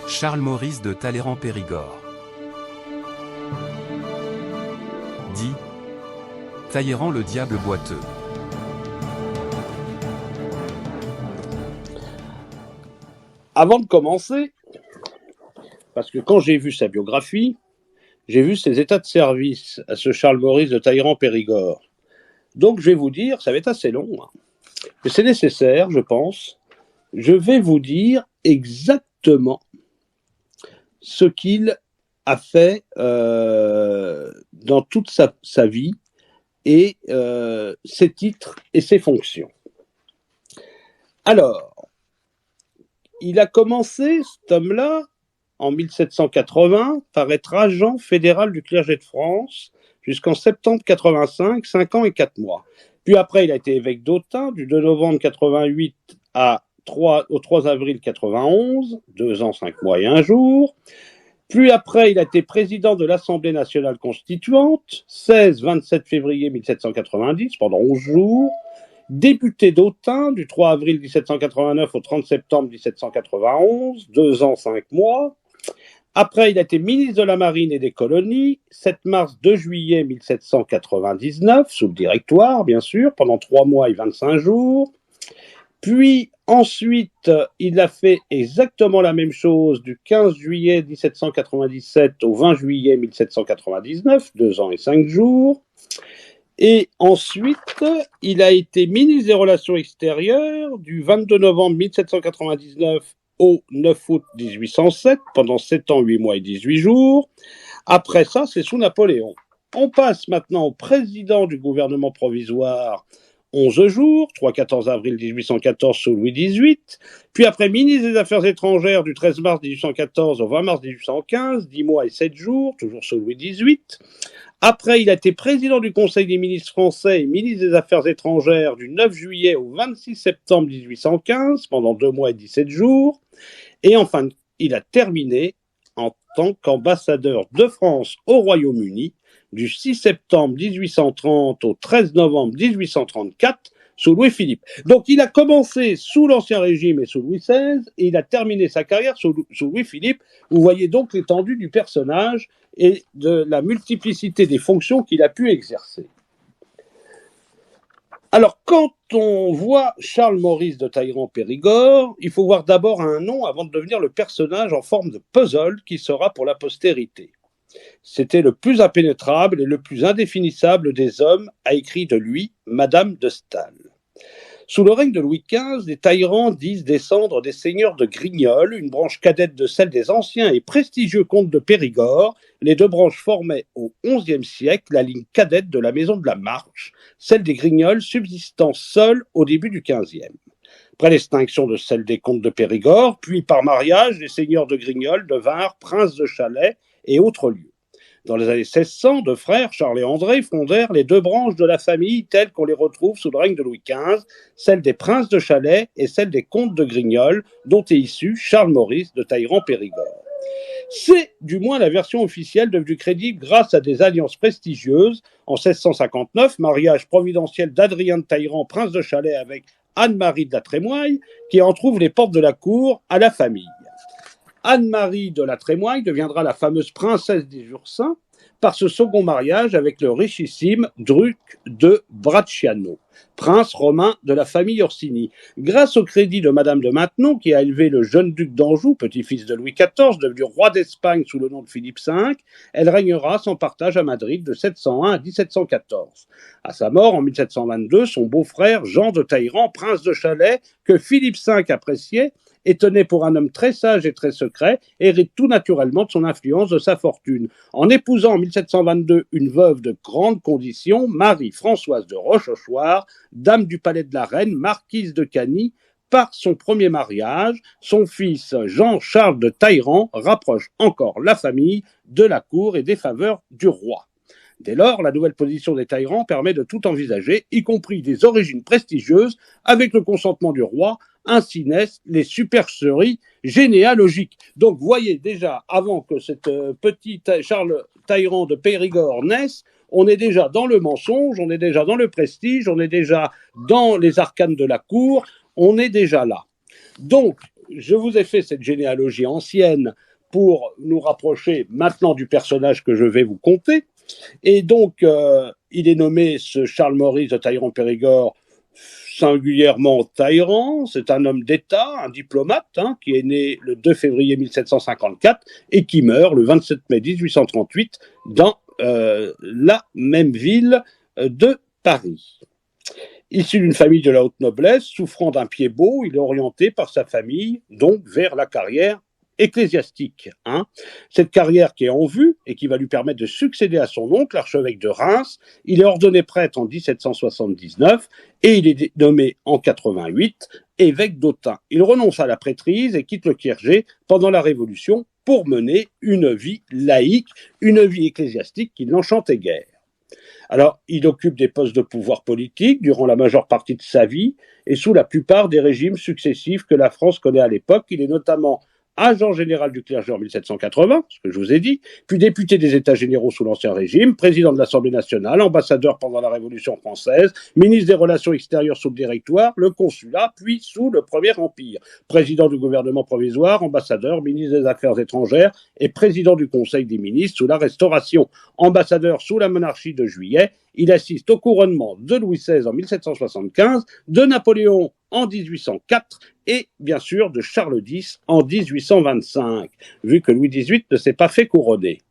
Charles-Maurice de Talleyrand-Périgord. Dit Talleyrand le diable boiteux. Avant de commencer, parce que quand j'ai vu sa biographie, j'ai vu ses états de service à ce Charles-Maurice de Talleyrand-Périgord. Donc je vais vous dire, ça va être assez long, mais c'est nécessaire, je pense. Je vais vous dire exactement ce qu'il a fait dans toute sa vie et ses titres et ses fonctions. Alors, il a commencé, cet homme-là, en 1780, par être agent fédéral du clergé de France jusqu'en septembre 85, 5 ans et 4 mois. Puis après, il a été évêque d'Autun du 2 novembre 88 au 3 avril 91, 2 ans, 5 mois et 1 jour. Puis après, il a été président de l'Assemblée nationale constituante, 16-27 février 1790, pendant 11 jours. Député d'Autun du 3 avril 1789 au 30 septembre 1791, 2 ans, 5 mois. Après, il a été ministre de la Marine et des Colonies, 7 mars 2 juillet 1799, sous le Directoire, bien sûr, pendant 3 mois et 25 jours. Puis, ensuite, il a fait exactement la même chose du 15 juillet 1797 au 20 juillet 1799, 2 ans et 5 jours. Et ensuite, il a été ministre des Relations extérieures du 22 novembre 1799 au 9 août 1807, pendant 7 ans, 8 mois et 18 jours. Après ça, c'est sous Napoléon. On passe maintenant au président du gouvernement provisoire, 11 jours, 3-14 avril 1814 sous Louis XVIII, puis après ministre des Affaires étrangères du 13 mars 1814 au 20 mars 1815, 10 mois et 7 jours, toujours sous Louis XVIII. Après, il a été président du Conseil des ministres français et ministre des Affaires étrangères du 9 juillet au 26 septembre 1815, pendant 2 mois et 17 jours. Et enfin, il a terminé en tant qu'ambassadeur de France au Royaume-Uni du 6 septembre 1830 au 13 novembre 1834 sous Louis-Philippe. Donc il a commencé sous l'Ancien Régime et sous Louis XVI et il a terminé sa carrière sous Louis-Philippe. Vous voyez donc l'étendue du personnage et de la multiplicité des fonctions qu'il a pu exercer. Alors, quand on voit Charles-Maurice de Talleyrand-Périgord, il faut voir d'abord un nom avant de devenir le personnage en forme de puzzle qui sera pour la postérité. C'était le plus impénétrable et le plus indéfinissable des hommes, a écrit de lui Madame de Staël. Sous le règne de Louis XV, les Talleyrand disent descendre des seigneurs de Grignols, une branche cadette de celle des anciens et prestigieux comtes de Périgord. Les deux branches formaient au XIe siècle la ligne cadette de la maison de la Marche, celle des Grignols subsistant seule au début du XVe. Après l'extinction de celle des comtes de Périgord, puis par mariage, les seigneurs de Grignols devinrent princes de Chalais et autres lieux. Dans les années 1600, deux frères, Charles et André, fondèrent les deux branches de la famille telles qu'on les retrouve sous le règne de Louis XV, celle des princes de Chalais et celle des comtes de Grignols, dont est issu Charles-Maurice de Talleyrand-Périgord. C'est du moins la version officielle devenue crédible grâce à des alliances prestigieuses. En 1659, mariage providentiel d'Adrien de Talleyrand, prince de Chalais, avec Anne-Marie de la Trémoille, qui en trouve les portes de la cour à la famille. Anne-Marie de la Trémoille deviendra la fameuse princesse des Ursins par ce second mariage avec le richissime Druc de Bracciano, prince romain de la famille Orsini. Grâce au crédit de Madame de Maintenon, qui a élevé le jeune duc d'Anjou, petit-fils de Louis XIV, devenu roi d'Espagne sous le nom de Philippe V, elle régnera sans partage à Madrid de 701 à 1714. À sa mort, en 1722, son beau-frère Jean de Talleyrand, prince de Chalais, que Philippe V appréciait, et tenait pour un homme très sage et très secret, hérite tout naturellement de son influence, de sa fortune. En épousant en 1722 une veuve de grande condition, Marie-Françoise de Rochechouart, dame du palais de la Reine, marquise de Cany, par son premier mariage, son fils Jean-Charles de Talleyrand rapproche encore la famille de la cour et des faveurs du roi. Dès lors, la nouvelle position des Talleyrand permet de tout envisager, y compris des origines prestigieuses, avec le consentement du roi. Ainsi naissent les supercheries généalogiques. Donc, voyez déjà, avant que cette petite Charles Talleyrand de Périgord naisse, on est déjà dans le mensonge, on est déjà dans le prestige, on est déjà dans les arcanes de la cour, on est déjà là. Donc, je vous ai fait cette généalogie ancienne pour nous rapprocher maintenant du personnage que je vais vous conter. Et donc, il est nommé ce Charles Maurice de Talleyrand-Périgord singulièrement Talleyrand. C'est un homme d'État, un diplomate, qui est né le 2 février 1754 et qui meurt le 27 mai 1838 dans la même ville de Paris. Issu d'une famille de la haute noblesse, souffrant d'un pied beau, il est orienté par sa famille donc vers la carrière ecclésiastique. Cette carrière qui est en vue et qui va lui permettre de succéder à son oncle, l'archevêque de Reims. Il est ordonné prêtre en 1779 et il est nommé en 88 évêque d'Autun. Il renonce à la prêtrise et quitte le clergé pendant la Révolution pour mener une vie laïque, une vie ecclésiastique qui n'enchantait guère. Alors, il occupe des postes de pouvoir politique durant la majeure partie de sa vie et sous la plupart des régimes successifs que la France connaît à l'époque. Il est notamment agent général du clergé en 1780, ce que je vous ai dit, puis député des États généraux sous l'Ancien Régime, président de l'Assemblée nationale, ambassadeur pendant la Révolution française, ministre des Relations extérieures sous le Directoire, le Consulat, puis sous le Premier Empire, président du gouvernement provisoire, ambassadeur, ministre des Affaires étrangères et président du Conseil des ministres sous la Restauration, ambassadeur sous la monarchie de Juillet. Il assiste au couronnement de Louis XVI en 1775, de Napoléon en 1804 et bien sûr de Charles X en 1825, vu que Louis XVIII ne s'est pas fait couronner.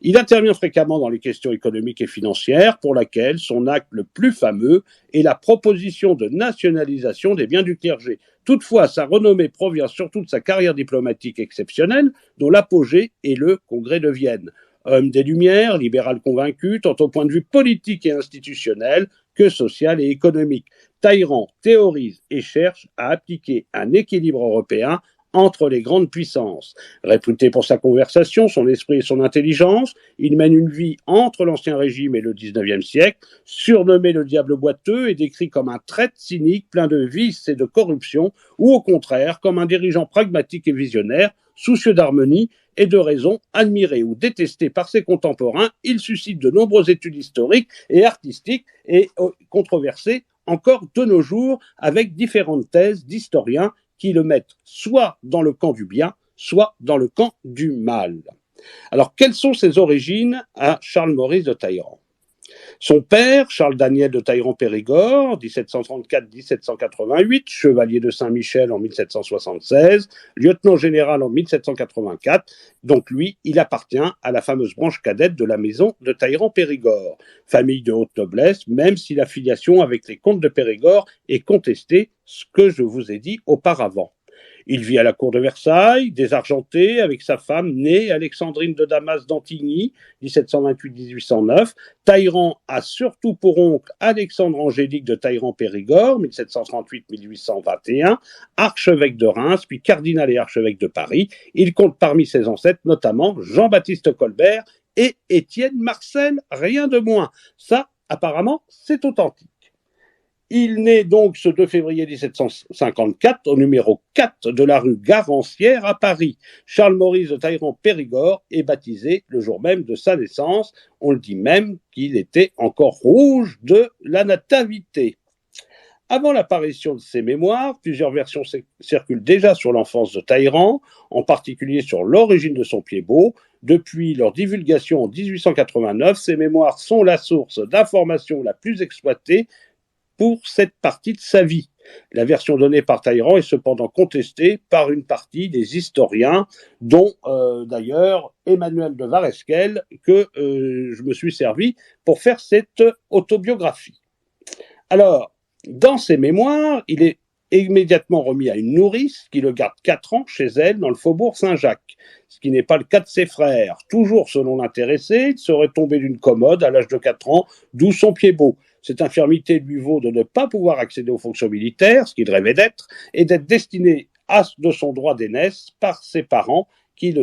Il intervient fréquemment dans les questions économiques et financières, pour laquelle son acte le plus fameux est la proposition de nationalisation des biens du clergé. Toutefois, sa renommée provient surtout de sa carrière diplomatique exceptionnelle, dont l'apogée est le Congrès de Vienne. Homme des Lumières, libéral convaincu, tant au point de vue politique et institutionnel que social et économique. Talleyrand théorise et cherche à appliquer un équilibre européen entre les grandes puissances. Réputé pour sa conversation, son esprit et son intelligence, il mène une vie entre l'Ancien Régime et le XIXe siècle, surnommé le diable boiteux et décrit comme un traître cynique plein de vices et de corruption, ou au contraire comme un dirigeant pragmatique et visionnaire, soucieux d'harmonie et de raison, admiré ou détesté par ses contemporains. Il suscite de nombreuses études historiques et artistiques et controversées encore de nos jours, avec différentes thèses d'historiens qui le mettent soit dans le camp du bien, soit dans le camp du mal. Alors, quelles sont ses origines à Charles Maurice de Talleyrand ? Son père, Charles Daniel de Talleyrand-Périgord, 1734-1788, chevalier de Saint-Michel en 1776, lieutenant général en 1784. Donc lui, il appartient à la fameuse branche cadette de la maison de Talleyrand-Périgord, famille de haute noblesse, même si la filiation avec les comtes de Périgord est contestée, ce que je vous ai dit auparavant. Il vit à la cour de Versailles, désargenté, avec sa femme, née Alexandrine de Damas d'Antigny, 1728-1809. Talleyrand a surtout pour oncle Alexandre Angélique de Talleyrand-Périgord, 1738-1821, archevêque de Reims, puis cardinal et archevêque de Paris. Il compte parmi ses ancêtres notamment Jean-Baptiste Colbert et Étienne Marcel, rien de moins. Ça, apparemment, c'est authentique. Il naît donc ce 2 février 1754 au numéro 4 de la rue Garancière à Paris. Charles Maurice de Talleyrand-Périgord est baptisé le jour même de sa naissance. On le dit même qu'il était encore rouge de la nativité. Avant l'apparition de ses mémoires, plusieurs versions circulent déjà sur l'enfance de Talleyrand, en particulier sur l'origine de son pied beau. Depuis leur divulgation en 1889, ces mémoires sont la source d'informations la plus exploitée pour cette partie de sa vie. La version donnée par Talleyrand est cependant contestée par une partie des historiens, dont d'ailleurs Emmanuel de Varesquel, que je me suis servi pour faire cette autobiographie. Alors, dans ses mémoires, il est immédiatement remis à une nourrice qui le garde 4 ans chez elle dans le faubourg Saint-Jacques, ce qui n'est pas le cas de ses frères. Toujours selon l'intéressé, il serait tombé d'une commode à l'âge de 4 ans, d'où son pied beau. Cette infirmité lui vaut de ne pas pouvoir accéder aux fonctions militaires, ce qu'il rêvait d'être, et d'être destiné de son droit d'aînesse par ses parents, qui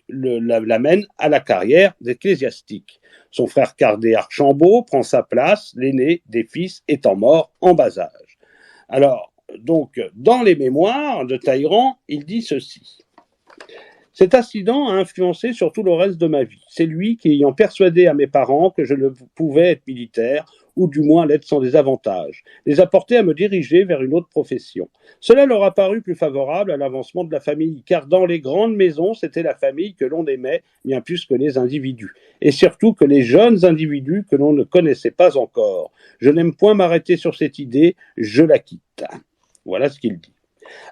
l'amènent à la carrière d'ecclésiastique. Son frère cadet Archambault prend sa place, l'aîné des fils étant mort en bas âge. Alors, donc, dans les mémoires de Talleyrand, il dit ceci. Cet incident a influencé sur tout le reste de ma vie. C'est lui qui, ayant persuadé à mes parents que je ne pouvais être militaire, ou du moins l'aide sans désavantage, les a portés à me diriger vers une autre profession. Cela leur a paru plus favorable à l'avancement de la famille, car dans les grandes maisons, c'était la famille que l'on aimait bien plus que les individus, et surtout que les jeunes individus que l'on ne connaissait pas encore. Je n'aime point m'arrêter sur cette idée, je la quitte. Voilà ce qu'il dit.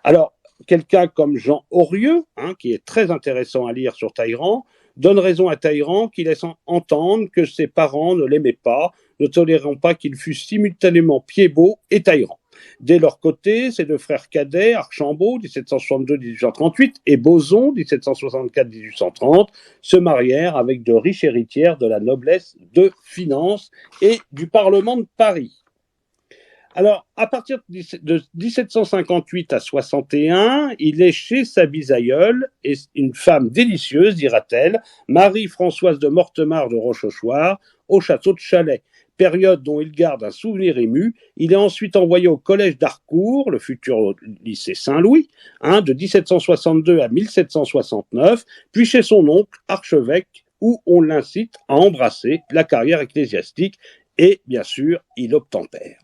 Alors, quelqu'un comme Jean Aurieux, qui est très intéressant à lire sur Talleyrand, donne raison à Talleyrand qui laisse entendre que ses parents ne l'aimaient pas, ne tolérant pas qu'il fût simultanément Pied-Bot et Talleyrand. Dès leur côté, ses deux frères cadets, Archambault, 1762-1838, et Boson, 1764-1830, se marièrent avec de riches héritières de la noblesse de finance et du Parlement de Paris. Alors, à partir de 1758 à 61, il est chez sa bisaïeule, et une femme délicieuse, dira-t-elle, Marie-Françoise de Mortemart de Rochechouart, au château de Chalais, période dont il garde un souvenir ému. Il est ensuite envoyé au collège d'Harcourt, le futur lycée Saint-Louis, de 1762 à 1769, puis chez son oncle, archevêque, où on l'incite à embrasser la carrière ecclésiastique, et bien sûr, il obtempère.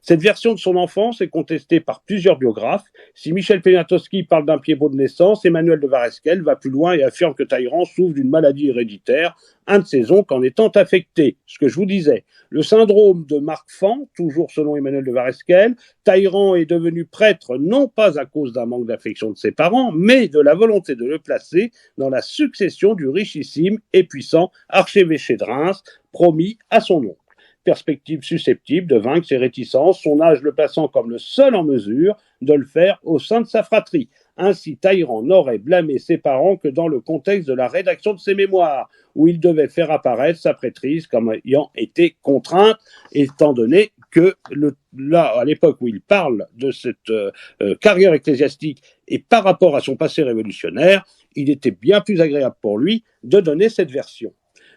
Cette version de son enfance est contestée par plusieurs biographes. Si Michel Poniatowski parle d'un Pied-Bot de naissance, Emmanuel de Varesquel va plus loin et affirme que Talleyrand souffre d'une maladie héréditaire, un de ses oncles en étant affecté. Ce que je vous disais, le syndrome de Marfan, toujours selon Emmanuel de Varesquel, Talleyrand est devenu prêtre non pas à cause d'un manque d'affection de ses parents, mais de la volonté de le placer dans la succession du richissime et puissant archevêché de Reims, promis à son oncle. Perspective susceptible de vaincre ses réticences, son âge le plaçant comme le seul en mesure de le faire au sein de sa fratrie. Ainsi, Talleyrand n'aurait blâmé ses parents que dans le contexte de la rédaction de ses mémoires, où il devait faire apparaître sa prêtrise comme ayant été contrainte, étant donné que là, à l'époque où il parle de cette carrière ecclésiastique et par rapport à son passé révolutionnaire, il était bien plus agréable pour lui de donner cette version.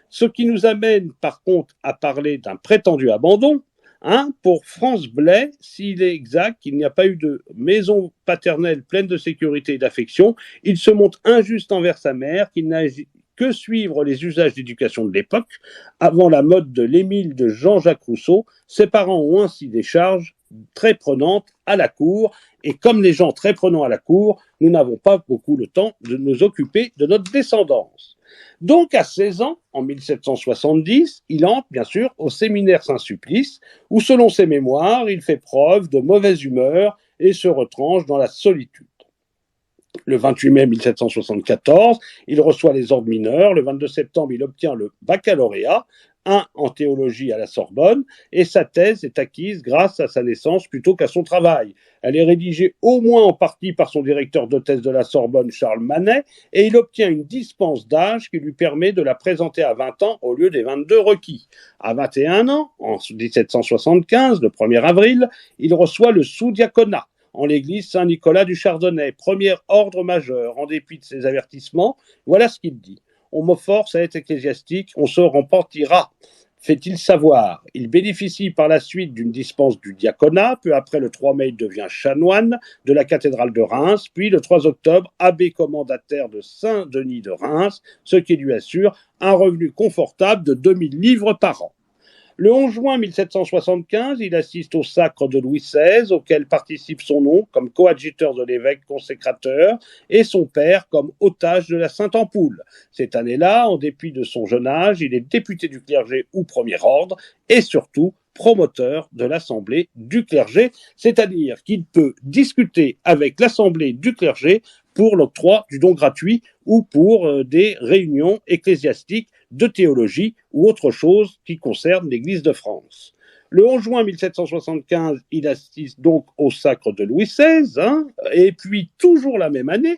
Ce qui nous amène par contre à parler d'un prétendu abandon. Pour France Blais, s'il est exact qu'il n'y a pas eu de maison paternelle pleine de sécurité et d'affection, il se montre injuste envers sa mère, qu'il n'a que suivre les usages d'éducation de l'époque, avant la mode de l'Émile de Jean-Jacques Rousseau. Ses parents ont ainsi des charges très prenantes à la cour, et comme les gens très prenants à la cour, nous n'avons pas beaucoup le temps de nous occuper de notre descendance. Donc, à 16 ans, en 1770, il entre, bien sûr, au séminaire Saint-Sulpice, où, selon ses mémoires, il fait preuve de mauvaise humeur et se retranche dans la solitude. Le 28 mai 1774, il reçoit les ordres mineurs. Le 22 septembre, il obtient le baccalauréat, en théologie à la Sorbonne, et sa thèse est acquise grâce à sa naissance plutôt qu'à son travail. Elle est rédigée au moins en partie par son directeur de thèse de la Sorbonne, Charles Manet, et il obtient une dispense d'âge qui lui permet de la présenter à 20 ans au lieu des 22 requis. À 21 ans, en 1775, le 1er avril, il reçoit le sous-diaconat en l'église Saint-Nicolas du Chardonnay, premier ordre majeur. En dépit de ses avertissements, voilà ce qu'il dit. On me force à être ecclésiastique, on se repentira, fait-il savoir. Il bénéficie par la suite d'une dispense du diaconat, peu après le 3 mai il devient chanoine de la cathédrale de Reims, puis le 3 octobre abbé commendataire de Saint-Denis de Reims, ce qui lui assure un revenu confortable de 2000 livres par an. Le 11 juin 1775, il assiste au sacre de Louis XVI, auquel participe son oncle comme coadjuteur de l'évêque consécrateur et son père comme otage de la Sainte-Ampoule. Cette année-là, en dépit de son jeune âge, il est député du clergé ou premier ordre et surtout promoteur de l'Assemblée du clergé, c'est-à-dire qu'il peut discuter avec l'Assemblée du clergé pour l'octroi du don gratuit ou pour des réunions ecclésiastiques de théologie ou autre chose qui concerne l'Église de France. Le 11 juin 1775, il assiste donc au sacre de Louis XVI, et puis toujours la même année,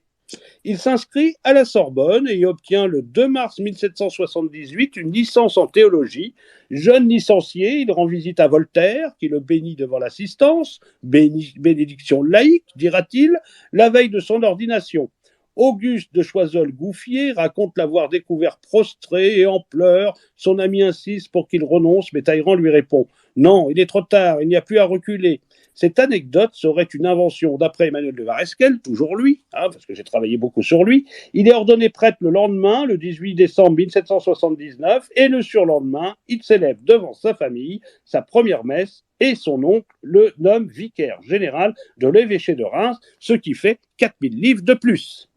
il s'inscrit à la Sorbonne et y obtient le 2 mars 1778 une licence en théologie. Jeune licencié, il rend visite à Voltaire, qui le bénit devant l'assistance, bénédiction laïque, dira-t-il, la veille de son ordination. Auguste de Choiseul-Gouffier raconte l'avoir découvert prostré et en pleurs. Son ami insiste pour qu'il renonce, mais Talleyrand lui répond « Non, il est trop tard, il n'y a plus à reculer. Cette anecdote serait une invention d'après Emmanuel de Varesquel, toujours lui, parce que j'ai travaillé beaucoup sur lui. Il est ordonné prêtre le lendemain, le 18 décembre 1779, et le surlendemain, il s'élève devant sa famille, sa première messe, et son oncle le nomme vicaire général de l'évêché de Reims, ce qui fait 4000 livres de plus.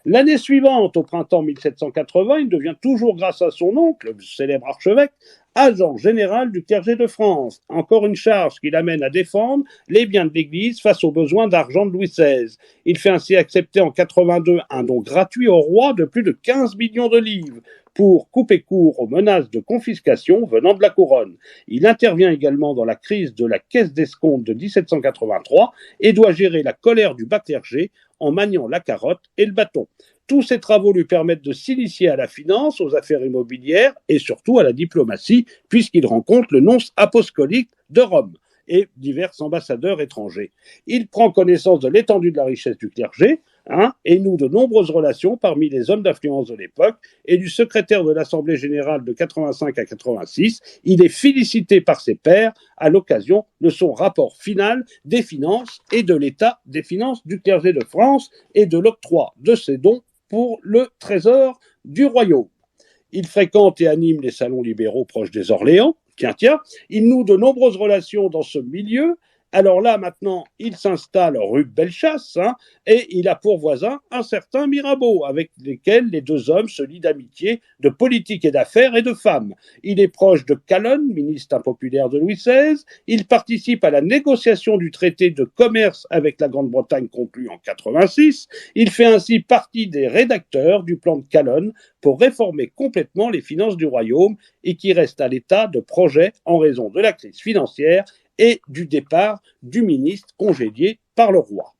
L'année suivante, au printemps 1780, il devient toujours grâce à son oncle, le célèbre archevêque, agent général du clergé de France. Encore une charge qui l'amène à défendre les biens de l'Église face aux besoins d'argent de Louis XVI. Il fait ainsi accepter en 82 un don gratuit au roi de plus de 15 millions de livres pour couper court aux menaces de confiscation venant de la couronne. Il intervient également dans la crise de la caisse d'escompte de 1783 et doit gérer la colère du bas clergé en maniant la carotte et le bâton. Tous ces travaux lui permettent de s'initier à la finance, aux affaires immobilières et surtout à la diplomatie, puisqu'il rencontre le nonce apostolique de Rome et divers ambassadeurs étrangers. Il prend connaissance de l'étendue de la richesse du clergé, et noue de nombreuses relations parmi les hommes d'influence de l'époque, et du secrétaire de l'Assemblée générale de 85 à 86, il est félicité par ses pairs à l'occasion de son rapport final des finances et de l'état des finances du clergé de France et de l'octroi de ses dons pour le trésor du royaume. Il fréquente et anime les salons libéraux proches des Orléans. Tiens, il noue de nombreuses relations dans ce milieu. Alors là, maintenant, il s'installe rue Bellechasse, et il a pour voisin un certain Mirabeau, avec lesquels les deux hommes se lient d'amitié, de politique et d'affaires et de femmes. Il est proche de Calonne, ministre impopulaire de Louis XVI. Il participe à la négociation du traité de commerce avec la Grande-Bretagne conclu en 86. Il fait ainsi partie des rédacteurs du plan de Calonne pour réformer complètement les finances du royaume et qui reste à l'état de projet en raison de la crise financière et du départ du ministre congédié par le roi.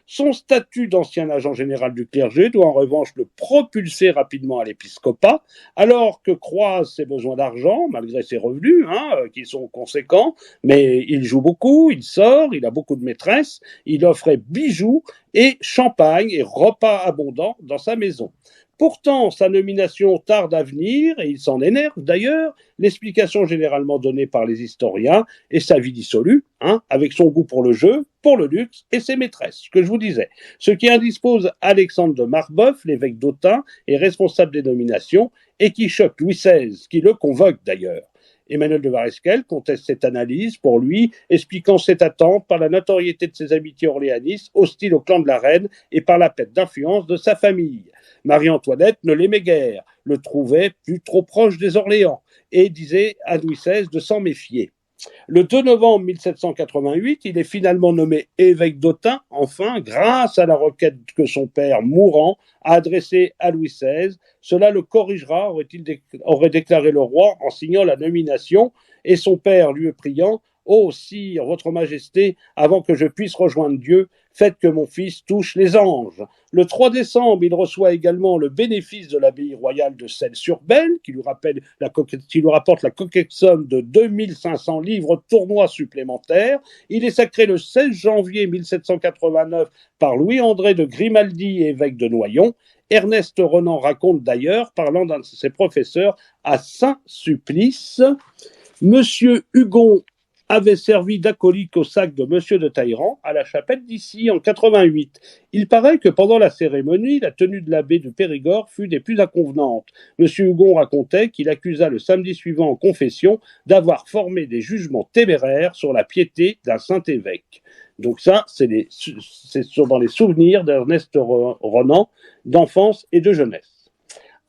Son statut d'ancien agent général du clergé doit en revanche le propulser rapidement à l'épiscopat, alors que croisent ses besoins d'argent, malgré ses revenus, qui sont conséquents, mais il joue beaucoup, il sort, il a beaucoup de maîtresses, il offrait bijoux et champagne et repas abondants dans sa maison. Pourtant, sa nomination tarde à venir, et il s'en énerve d'ailleurs, l'explication généralement donnée par les historiens est sa vie dissolue, avec son goût pour le jeu, pour le luxe et ses maîtresses, ce que je vous disais. Ce qui indispose Alexandre de Marbeuf, l'évêque d'Autun, et responsable des nominations, et qui choque Louis XVI, qui le convoque d'ailleurs. Emmanuel de Varesquel conteste cette analyse pour lui, expliquant cette attente par la notoriété de ses amitiés orléanistes, hostiles au clan de la reine et par la perte d'influence de sa famille. Marie-Antoinette ne l'aimait guère, le trouvait plus trop proche des Orléans et disait à Louis XVI de s'en méfier. Le 2 novembre 1788, il est finalement nommé évêque d'Autun, enfin, grâce à la requête que son père, mourant, a adressée à Louis XVI. Cela le corrigera, aurait déclaré le roi en signant la nomination, et son père lui priant « Ô sire, votre majesté, avant que je puisse rejoindre Dieu, faites que mon fils touche les anges. » Le 3 décembre, il reçoit également le bénéfice de l'abbaye royale de Celles-sur-Belle, qui lui rapporte la coquette somme de 2500 livres tournois supplémentaires. Il est sacré le 16 janvier 1789 par Louis-André de Grimaldi, évêque de Noyon. Ernest Renan raconte d'ailleurs, parlant d'un de ses professeurs à Saint-Sulpice, « Monsieur Hugon avait servi d'acolyte au sac de Monsieur de Talleyrand à la chapelle d'Issy en 88. Il paraît que pendant la cérémonie, la tenue de l'abbé de Périgord fut des plus inconvenantes. Monsieur Hugon racontait qu'il accusa le samedi suivant en confession d'avoir formé des jugements téméraires sur la piété d'un saint évêque. » Donc ça, c'est dans les souvenirs d'Ernest Renan d'enfance et de jeunesse.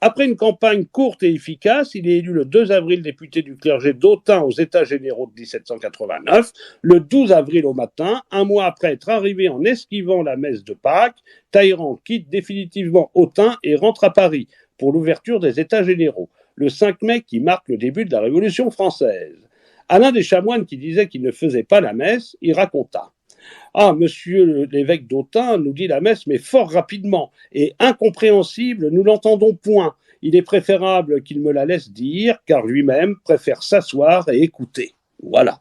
Après une campagne courte et efficace, il est élu le 2 avril député du clergé d'Autun aux États généraux de 1789. Le 12 avril au matin, un mois après être arrivé en esquivant la messe de Pâques, Talleyrand quitte définitivement Autun et rentre à Paris pour l'ouverture des États généraux, le 5 mai qui marque le début de la Révolution française. À l'un des chanoines qui disait qu'il ne faisait pas la messe, il raconta: « Ah, monsieur l'évêque d'Autun nous dit la messe, mais fort rapidement, et incompréhensible, nous l'entendons point. Il est préférable qu'il me la laisse dire, car lui-même préfère s'asseoir et écouter. » Voilà.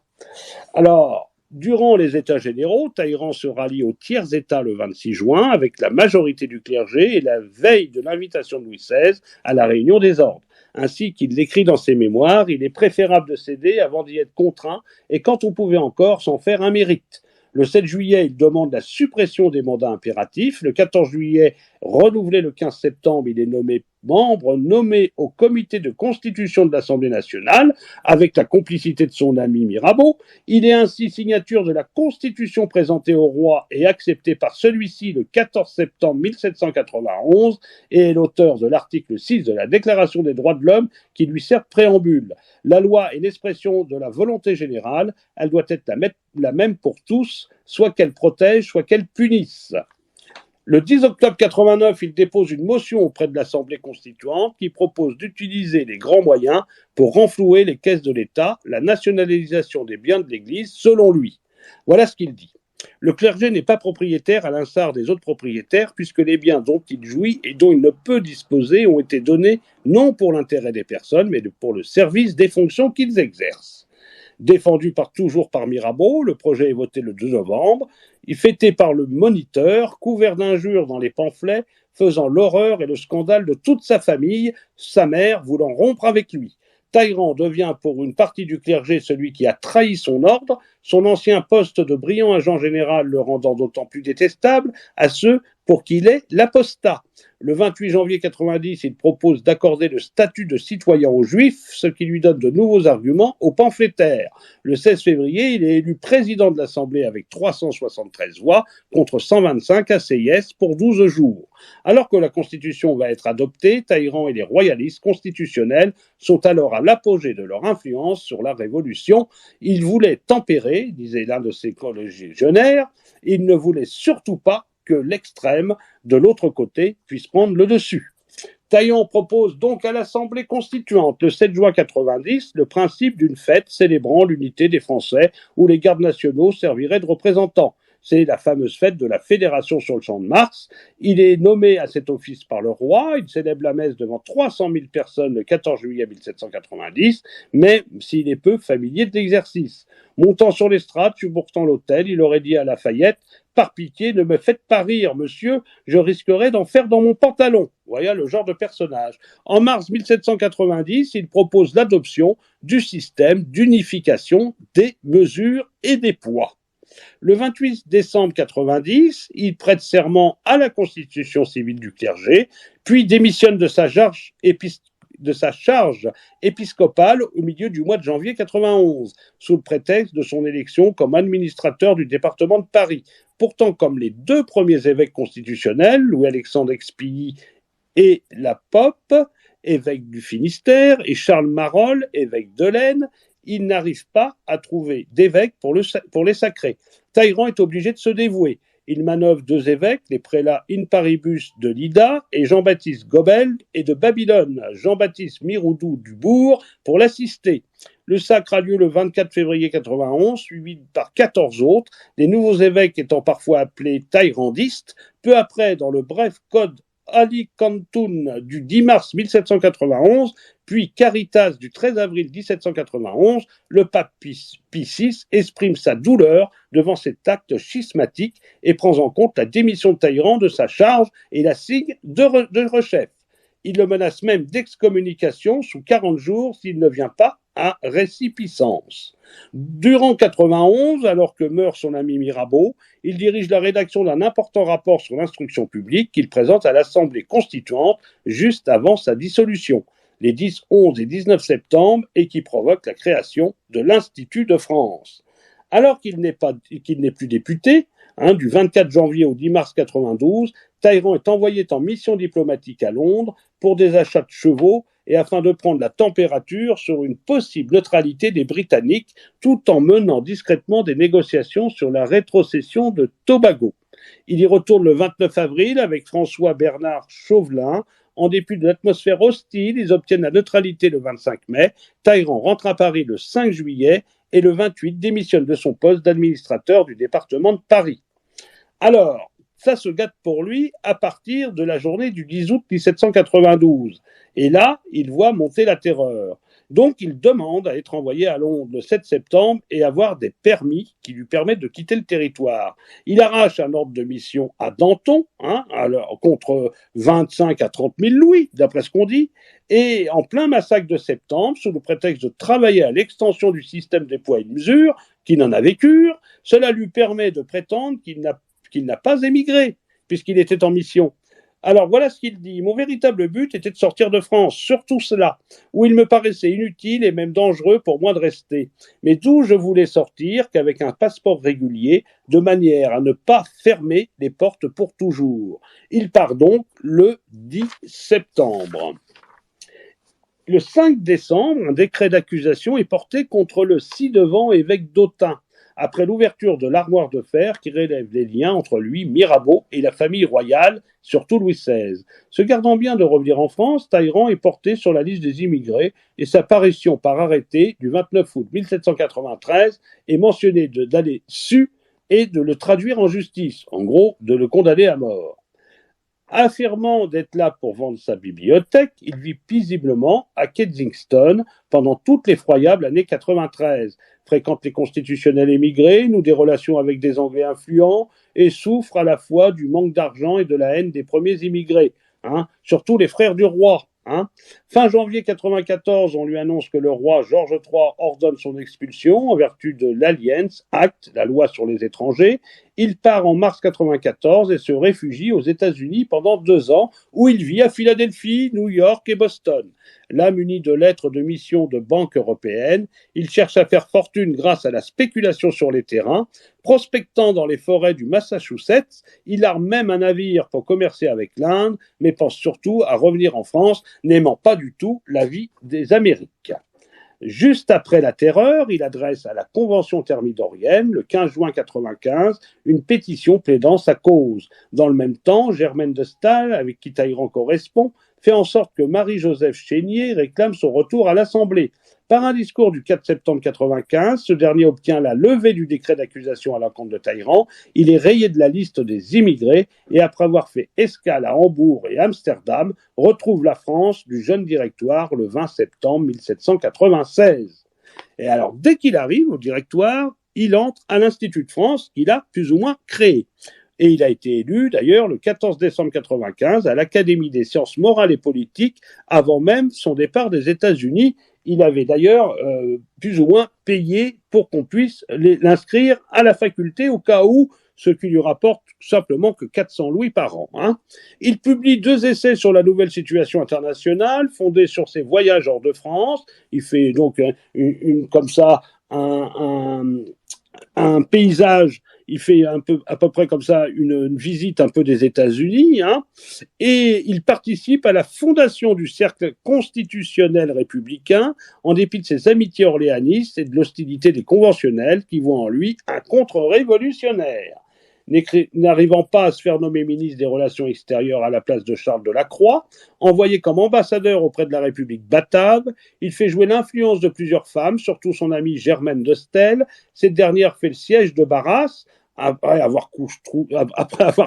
Alors, durant les États généraux, Talleyrand se rallie au tiers État le 26 juin, avec la majorité du clergé et la veille de l'invitation de Louis XVI à la réunion des ordres. Ainsi qu'il l'écrit dans ses mémoires, il est préférable de céder avant d'y être contraint, et quand on pouvait encore s'en faire un mérite. Le 7 juillet, il demande la suppression des mandats impératifs. Le 14 juillet, renouvelé le 15 septembre, il est nommé nommé au comité de constitution de l'Assemblée nationale, avec la complicité de son ami Mirabeau. Il est ainsi signature de la constitution présentée au roi et acceptée par celui-ci le 14 septembre 1791 et est l'auteur de l'article 6 de la Déclaration des droits de l'homme qui lui sert de préambule. La loi est l'expression de la volonté générale, elle doit être la même pour tous, soit qu'elle protège, soit qu'elle punisse. Le 10 octobre 89, il dépose une motion auprès de l'Assemblée constituante qui propose d'utiliser les grands moyens pour renflouer les caisses de l'État, la nationalisation des biens de l'Église, selon lui. Voilà ce qu'il dit. Le clergé n'est pas propriétaire à l'instar des autres propriétaires puisque les biens dont il jouit et dont il ne peut disposer ont été donnés non pour l'intérêt des personnes mais pour le service des fonctions qu'ils exercent. Défendu toujours par Mirabeau, le projet est voté le 2 novembre, fêté par le Moniteur, couvert d'injures dans les pamphlets, faisant l'horreur et le scandale de toute sa famille, sa mère voulant rompre avec lui. Talleyrand devient pour une partie du clergé celui qui a trahi son ordre, son ancien poste de brillant agent général le rendant d'autant plus détestable à ceux pour qui il est l'apostat. Le 28 janvier 90, il propose d'accorder le statut de citoyen aux Juifs, ce qui lui donne de nouveaux arguments aux pamphlétaires. Le 16 février, il est élu président de l'Assemblée avec 373 voix contre 125 à CIS pour 12 jours. Alors que la Constitution va être adoptée, Talleyrand et les royalistes constitutionnels sont alors à l'apogée de leur influence sur la Révolution. Ils voulaient tempérer, disait l'un de ses collégionnaires, ils ne voulaient surtout pas que l'extrême de l'autre côté puisse prendre le dessus. Talleyrand propose donc à l'Assemblée constituante le 7 juin 90 le principe d'une fête célébrant l'unité des Français où les gardes nationaux serviraient de représentants. C'est la fameuse fête de la Fédération sur le Champ de Mars. Il est nommé à cet office par le roi. Il célèbre la messe devant 300 000 personnes le 14 juillet 1790, mais s'il est peu familier de l'exercice. Montant sur l'estrade, supportant l'autel, il aurait dit à Lafayette « Par pitié, ne me faites pas rire, monsieur, je risquerais d'en faire dans mon pantalon. » Voilà le genre de personnage. En mars 1790, il propose l'adoption du système d'unification des mesures et des poids. Le 28 décembre 90, il prête serment à la constitution civile du clergé, puis démissionne de sa charge épiscopale au milieu du mois de janvier 91, sous le prétexte de son élection comme administrateur du département de Paris. Pourtant, comme les deux premiers évêques constitutionnels, Louis-Alexandre Expilly et la Pope, évêque du Finistère, et Charles Marolles, évêque de l'Aisne, il n'arrive pas à trouver d'évêque pour les sacrer. Talleyrand est obligé de se dévouer. Il manœuvre deux évêques, les prélats in paribus de Lida et Jean-Baptiste Gobel et de Babylone, Jean-Baptiste Miroudou du Bourg, pour l'assister. Le sacre a lieu le 24 février 91, suivi par 14 autres, les nouveaux évêques étant parfois appelés taillerandistes. Peu après, dans le bref code Alicantun du 10 mars 1791, puis Caritas du 13 avril 1791, le pape Pie VI exprime sa douleur devant cet acte schismatique et prend en compte la démission de Talleyrand de sa charge et la signe de rechef. Il le menace même d'excommunication sous 40 jours s'il ne vient pas à récipiscence. Durant 91, alors que meurt son ami Mirabeau, il dirige la rédaction d'un important rapport sur l'instruction publique qu'il présente à l'Assemblée constituante juste avant sa dissolution, les 10, 11 et 19 septembre, et qui provoque la création de l'Institut de France. Alors qu'il n'est plus député, du 24 janvier au 10 mars 92, Talleyrand est envoyé en mission diplomatique à Londres pour des achats de chevaux et afin de prendre la température sur une possible neutralité des Britanniques, tout en menant discrètement des négociations sur la rétrocession de Tobago. Il y retourne le 29 avril avec François-Bernard Chauvelin. En dépit de l'atmosphère hostile, ils obtiennent la neutralité le 25 mai. Talleyrand rentre à Paris le 5 juillet et le 28 démissionne de son poste d'administrateur du département de Paris. Alors, ça se gâte pour lui à partir de la journée du 10 août 1792. Et là, il voit monter la terreur. Donc, il demande à être envoyé à Londres le 7 septembre et avoir des permis qui lui permettent de quitter le territoire. Il arrache un ordre de mission à Danton, contre 25 à 30 000 louis, d'après ce qu'on dit, et en plein massacre de septembre, sous le prétexte de travailler à l'extension du système des poids et de mesure, qui n'en avait cure, cela lui permet de prétendre qu'il n'a pas émigré, puisqu'il était en mission. Alors voilà ce qu'il dit. Mon véritable but était de sortir de France, surtout cela, où il me paraissait inutile et même dangereux pour moi de rester. Mais d'où je voulais sortir qu'avec un passeport régulier, de manière à ne pas fermer les portes pour toujours. Il part donc le 10 septembre. Le 5 décembre, un décret d'accusation est porté contre le ci-devant évêque d'Autun, après l'ouverture de l'armoire de fer qui relève les liens entre lui, Mirabeau, et la famille royale, surtout Louis XVI. Se gardant bien de revenir en France, Talleyrand est porté sur la liste des immigrés et sa parution par arrêté du 29 août 1793 est mentionnée d'aller su et de le traduire en justice, en gros, de le condamner à mort. Affirmant d'être là pour vendre sa bibliothèque, il vit paisiblement à Kensington pendant toute l'effroyable année 93, fréquente les constitutionnels émigrés, noue des relations avec des Anglais influents et souffre à la fois du manque d'argent et de la haine des premiers immigrés, surtout les frères du roi. Fin janvier 94, on lui annonce que le roi Georges III ordonne son expulsion en vertu de l'Alliance Act, la loi sur les étrangers. Il part en mars 94 et se réfugie aux États-Unis pendant 2 ans, où il vit à Philadelphie, New York et Boston. Là, muni de lettres de mission de banques européennes, il cherche à faire fortune grâce à la spéculation sur les terrains. Prospectant dans les forêts du Massachusetts, il arme même un navire pour commercer avec l'Inde, mais pense surtout à revenir en France, n'aimant pas du tout la vie des Amériques. Juste après la Terreur, il adresse à la Convention thermidorienne, le 15 juin 1995, une pétition plaidant sa cause. Dans le même temps, Germaine de Staël, avec qui Talleyrand correspond, fait en sorte que Marie-Joseph Chénier réclame son retour à l'Assemblée. Par un discours du 4 septembre 1995, ce dernier obtient la levée du décret d'accusation à l'encontre de Talleyrand. Il est rayé de la liste des immigrés et, après avoir fait escale à Hambourg et Amsterdam, retrouve la France du jeune directoire le 20 septembre 1796. Et alors, dès qu'il arrive au directoire, il entre à l'Institut de France qu'il a plus ou moins créé. Et il a été élu, d'ailleurs, le 14 décembre 1995 à l'Académie des sciences morales et politiques, avant même son départ des États-Unis. Il avait d'ailleurs plus ou moins payé pour qu'on puisse l'inscrire à la faculté au cas où, ce qui lui rapporte simplement que 400 louis par an. Il publie 2 essais sur la nouvelle situation internationale, fondés sur ses voyages hors de France. Il fait donc comme ça un paysage. Il fait à peu près comme ça une visite un peu des États-Unis, et il participe à la fondation du cercle constitutionnel républicain, en dépit de ses amitiés orléanistes et de l'hostilité des conventionnels qui voient en lui un contre-révolutionnaire. N'arrivant pas à se faire nommer ministre des Relations extérieures à la place de Charles de Lacroix, envoyé comme ambassadeur auprès de la République batave, il fait jouer l'influence de plusieurs femmes, surtout son amie Germaine de Staël. Cette dernière fait le siège de Barras, après avoir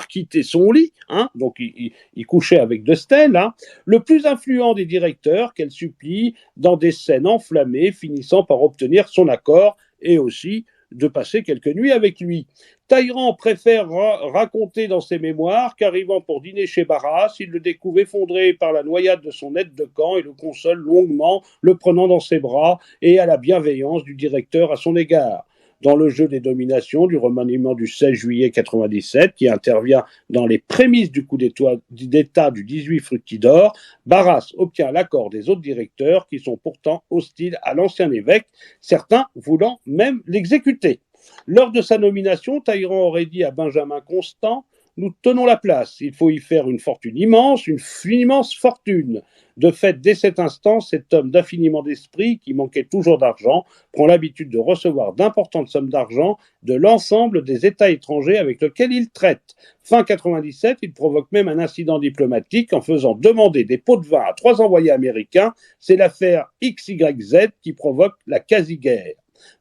quitté son lit, donc il couchait avec de Staël, le plus influent des directeurs qu'elle supplie dans des scènes enflammées, finissant par obtenir son accord et aussi de passer quelques nuits avec lui. Talleyrand préfère raconter dans ses mémoires qu'arrivant pour dîner chez Barras, il le découvre effondré par la noyade de son aide de camp et le console longuement, le prenant dans ses bras et à la bienveillance du directeur à son égard. Dans le jeu des dominations du remaniement du 16 juillet 1997, qui intervient dans les prémices du coup d'État du 18 Fructidor, Barras obtient l'accord des autres directeurs qui sont pourtant hostiles à l'ancien évêque, certains voulant même l'exécuter. Lors de sa nomination, Talleyrand aurait dit à Benjamin Constant « Nous tenons la place, il faut y faire une fortune immense, une immense fortune ». De fait, dès cet instant, cet homme d'infiniment d'esprit, qui manquait toujours d'argent, prend l'habitude de recevoir d'importantes sommes d'argent de l'ensemble des États étrangers avec lesquels il traite. Fin 97, il provoque même un incident diplomatique en faisant demander des pots de vin à 3 envoyés américains. C'est l'affaire XYZ qui provoque la quasi-guerre.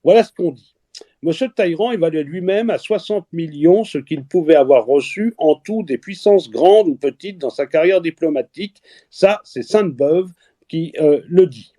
Voilà ce qu'on dit. M. Talleyrand évaluait lui-même à 60 millions ce qu'il pouvait avoir reçu en tout des puissances grandes ou petites dans sa carrière diplomatique. Ça, c'est Sainte-Beuve qui le dit.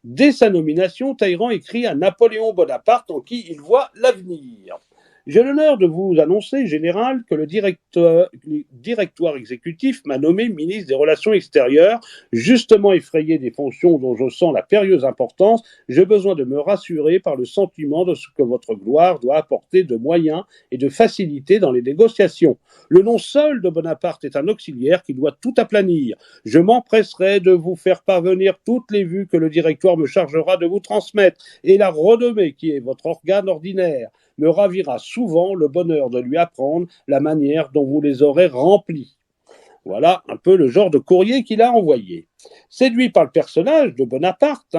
Dès sa nomination, Talleyrand écrit à Napoléon Bonaparte en qui il voit l'avenir. J'ai l'honneur de vous annoncer, Général, que le directoire exécutif m'a nommé ministre des Relations extérieures. Justement effrayé des fonctions dont je sens la périlleuse importance, j'ai besoin de me rassurer par le sentiment de ce que votre gloire doit apporter de moyens et de facilité dans les négociations. Le nom seul de Bonaparte est un auxiliaire qui doit tout aplanir. Je m'empresserai de vous faire parvenir toutes les vues que le directoire me chargera de vous transmettre, et la renommée qui est votre organe ordinaire me ravira souvent le bonheur de lui apprendre la manière dont vous les aurez remplis. Voilà un peu le genre de courrier qu'il a envoyé. Séduit par le personnage de Bonaparte,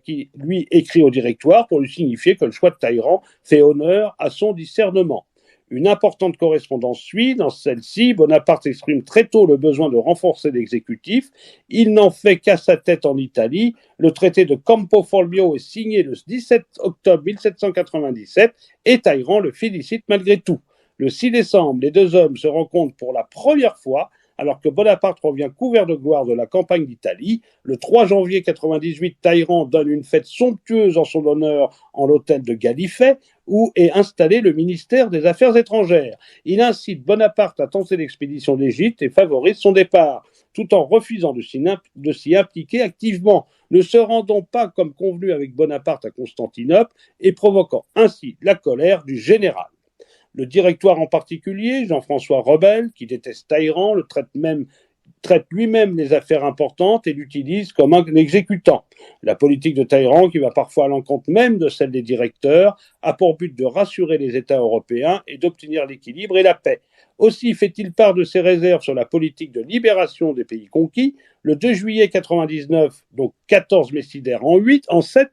qui lui écrit au directoire pour lui signifier que le choix de Talleyrand fait honneur à son discernement. Une importante correspondance suit. Dans celle-ci, Bonaparte exprime très tôt le besoin de renforcer l'exécutif. Il n'en fait qu'à sa tête en Italie. Le traité de Campo Formio est signé le 17 octobre 1797 et Talleyrand le félicite malgré tout. Le 6 décembre, les deux hommes se rencontrent pour la première fois, alors que Bonaparte revient couvert de gloire de la campagne d'Italie. Le 3 janvier 1998, Talleyrand donne une fête somptueuse en son honneur en l'hôtel de Gallifet, où est installé le ministère des Affaires étrangères. Il incite Bonaparte à tenter l'expédition d'Égypte et favorise son départ, tout en refusant de s'y impliquer activement, ne se rendant pas comme convenu avec Bonaparte à Constantinople et provoquant ainsi la colère du général. Le directoire en particulier, Jean-François Rebel, qui déteste Talleyrand, le traite lui-même les affaires importantes et l'utilise comme un exécutant. La politique de Talleyrand, qui va parfois à l'encontre même de celle des directeurs, a pour but de rassurer les États européens et d'obtenir l'équilibre et la paix. Aussi fait-il part de ses réserves sur la politique de libération des pays conquis. Le 2 juillet 1999, donc 14 Messidères en 7,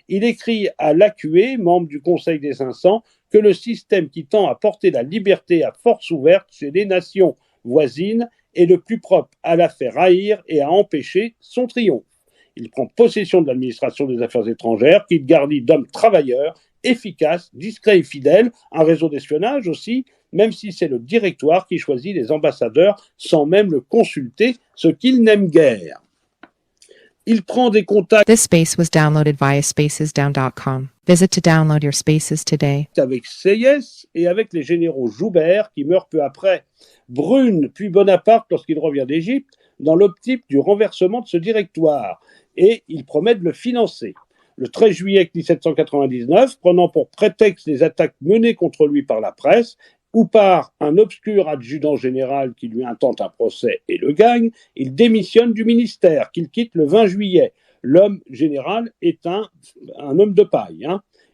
il écrit à Lacuée, membre du Conseil des 500, que le système qui tend à porter la liberté à force ouverte chez les nations voisines est le plus propre à la faire haïr et à empêcher son triomphe. Il prend possession de l'administration des affaires étrangères, qu'il garnit d'hommes travailleurs, efficaces, discrets et fidèles, un réseau d'espionnage aussi, même si c'est le directoire qui choisit les ambassadeurs sans même le consulter, ce qu'il n'aime guère. Il prend des contacts. This space was downloaded via spacesdown.com. Visit to download your spaces today. Avec Sieyès et avec les généraux Joubert, qui meurent peu après, Brune, puis Bonaparte lorsqu'il revient d'Égypte, dans l'optique du renversement de ce directoire, et il promet de le financer. Le 13 juillet 1799, prenant pour prétexte les attaques menées contre lui par la presse, ou par un obscur adjudant général qui lui intente un procès et le gagne, il démissionne du ministère, qu'il quitte le 20 juillet. L'homme général est un homme de paille.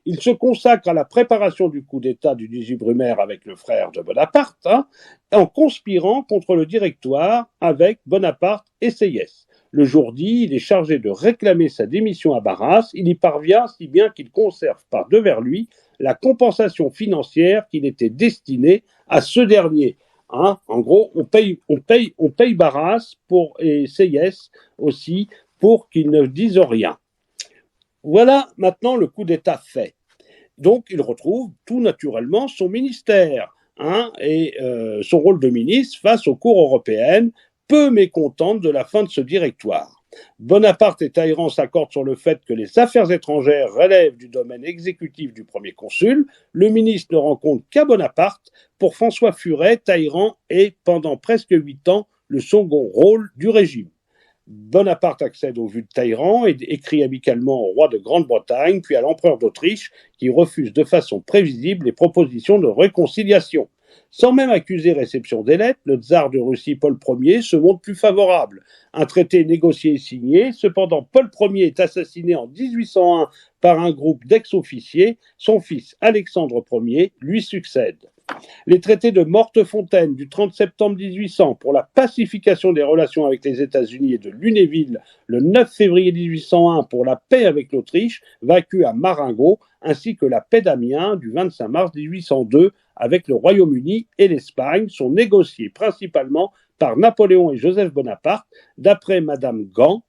Il se consacre à la préparation du coup d'État du 18 Brumaire avec le frère de Bonaparte, en conspirant contre le directoire avec Bonaparte et Sieyès. Le jour dit, il est chargé de réclamer sa démission à Barras. Il y parvient si bien qu'il conserve par devers lui la compensation financière qu'il était destinée à ce dernier. En gros, on paye Barras et Sieyès aussi pour qu'ils ne disent rien. Voilà maintenant le coup d'État fait. Donc il retrouve tout naturellement son ministère et son rôle de ministre face aux cours européennes, peu mécontente de la fin de ce directoire. Bonaparte et Talleyrand s'accordent sur le fait que les affaires étrangères relèvent du domaine exécutif du premier consul. Le ministre ne rend compte qu'à Bonaparte. Pour François Furet, Talleyrand est pendant presque 8 ans le second rôle du régime. Bonaparte accède aux vues de Talleyrand et écrit amicalement au roi de Grande-Bretagne, puis à l'empereur d'Autriche, qui refuse de façon prévisible les propositions de réconciliation. Sans même accuser réception des lettres, le tsar de Russie Paul Ier se montre plus favorable. Un traité négocié et signé, cependant Paul Ier est assassiné en 1801 par un groupe d'ex-officiers, son fils Alexandre Ier lui succède. Les traités de Mortefontaine du 30 septembre 1800 pour la pacification des relations avec les États-Unis et de Lunéville le 9 février 1801 pour la paix avec l'Autriche, vaincue à Marengo, ainsi que la paix d'Amiens du 25 mars 1802 avec le Royaume-Uni et l'Espagne, sont négociés principalement par Napoléon et Joseph Bonaparte, d'après Madame Gand.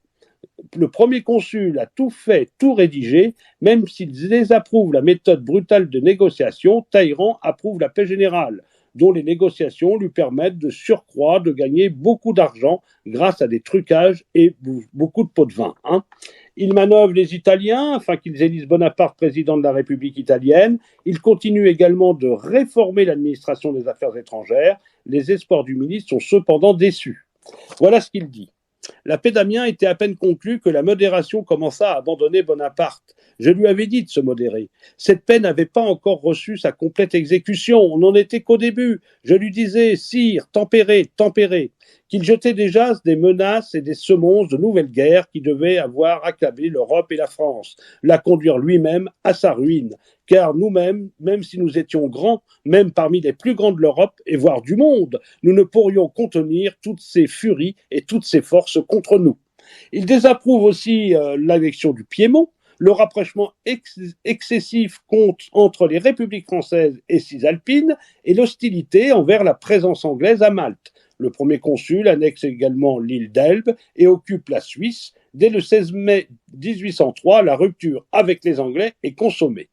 Le premier consul a tout fait, tout rédigé, même s'il désapprouve la méthode brutale de négociation, Talleyrand approuve la paix générale. dont les négociations lui permettent de surcroît de gagner beaucoup d'argent grâce à des trucages et beaucoup de pots de vin. Il manœuvre les Italiens afin qu'ils élisent Bonaparte président de la République italienne. Il continue également de réformer l'administration des affaires étrangères. Les espoirs du ministre sont cependant déçus. Voilà ce qu'il dit. La paix d'Amiens était à peine conclue que la modération commença à abandonner Bonaparte. Je lui avais dit de se modérer. Cette paix n'avait pas encore reçu sa complète exécution. On n'en était qu'au début. Je lui disais, sire, tempérez, tempérez, qu'il jetait déjà des menaces et des semonces de nouvelles guerres qui devaient avoir accablé l'Europe et la France, la conduire lui-même à sa ruine. Car nous-mêmes, même si nous étions grands, même parmi les plus grands de l'Europe et voire du monde, nous ne pourrions contenir toutes ces furies et toutes ces forces contre nous. Il désapprouve aussi l'annexion du Piémont, le rapprochement excessif entre les républiques françaises et cisalpines et l'hostilité envers la présence anglaise à Malte. Le premier consul annexe également l'île d'Elbe et occupe la Suisse. Dès le 16 mai 1803, la rupture avec les Anglais est consommée.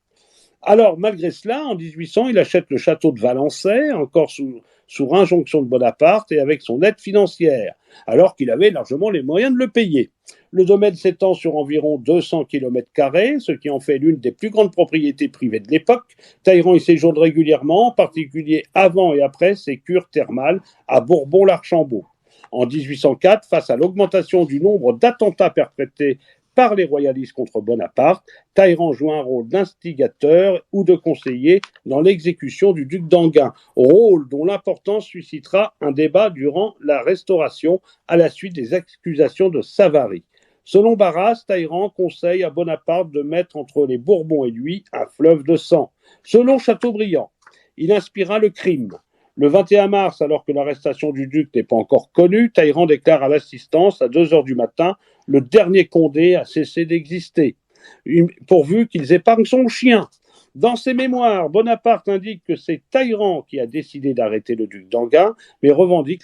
Alors, malgré cela, en 1800, il achète le château de Valençay, encore sous injonction de Bonaparte et avec son aide financière, alors qu'il avait largement les moyens de le payer. Le domaine s'étend sur environ 200 km², ce qui en fait l'une des plus grandes propriétés privées de l'époque. Talleyrand y séjourne régulièrement, en particulier avant et après ses cures thermales à Bourbon-l'Archambault. En 1804, face à l'augmentation du nombre d'attentats perpétrés par les royalistes contre Bonaparte, Talleyrand joue un rôle d'instigateur ou de conseiller dans l'exécution du duc d'Enghien, rôle dont l'importance suscitera un débat durant la Restauration à la suite des accusations de Savary. Selon Barras, Talleyrand conseille à Bonaparte de mettre entre les Bourbons et lui un fleuve de sang. Selon Chateaubriand, il inspira le crime. Le 21 mars, alors que l'arrestation du duc n'est pas encore connue, Talleyrand déclare à l'assistance à 2 heures du matin: le dernier Condé a cessé d'exister, pourvu qu'ils épargnent son chien. Dans ses mémoires, Bonaparte indique que c'est Talleyrand qui a décidé d'arrêter le duc d'Enghien, mais revendique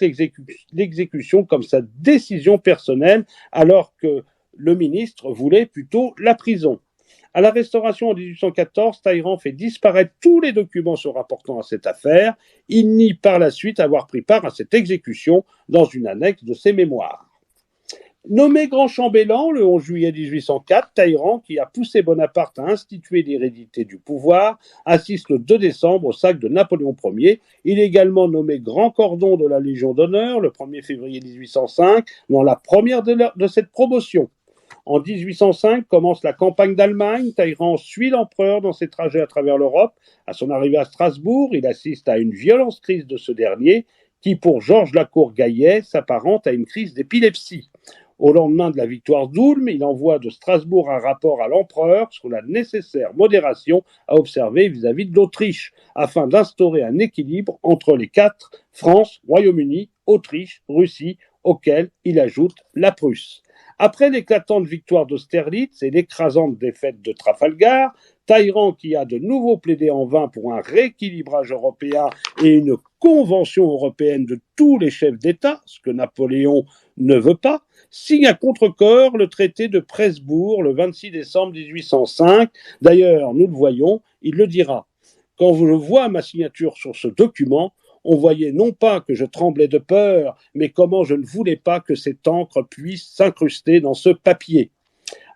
l'exécution comme sa décision personnelle, alors que le ministre voulait plutôt la prison. À la Restauration en 1814, Talleyrand fait disparaître tous les documents se rapportant à cette affaire. Il nie par la suite avoir pris part à cette exécution dans une annexe de ses mémoires. Nommé grand chambellan le 11 juillet 1804, Talleyrand, qui a poussé Bonaparte à instituer l'hérédité du pouvoir, assiste le 2 décembre au sac de Napoléon Ier. Il est également nommé grand cordon de la Légion d'honneur le 1er février 1805, dans la première de cette promotion. En 1805 commence la campagne d'Allemagne. Talleyrand suit l'empereur dans ses trajets à travers l'Europe. À son arrivée à Strasbourg, il assiste à une violente crise de ce dernier, qui pour Georges Lacour-Gaillet s'apparente à une crise d'épilepsie. Au lendemain de la victoire d'Ulm, il envoie de Strasbourg un rapport à l'empereur sur la nécessaire modération à observer vis-à-vis de l'Autriche, afin d'instaurer un équilibre entre les 4, France, Royaume-Uni, Autriche, Russie, auquel il ajoute la Prusse. Après l'éclatante victoire d'Austerlitz et l'écrasante défaite de Trafalgar, Talleyrand, qui a de nouveau plaidé en vain pour un rééquilibrage européen et une convention européenne de tous les chefs d'État, ce que Napoléon ne veut pas, signe à contre-cœur le traité de Presbourg le 26 décembre 1805. D'ailleurs, nous le voyons, il le dira. Quand je vois ma signature sur ce document, on voyait non pas que je tremblais de peur, mais comment je ne voulais pas que cette encre puisse s'incruster dans ce papier.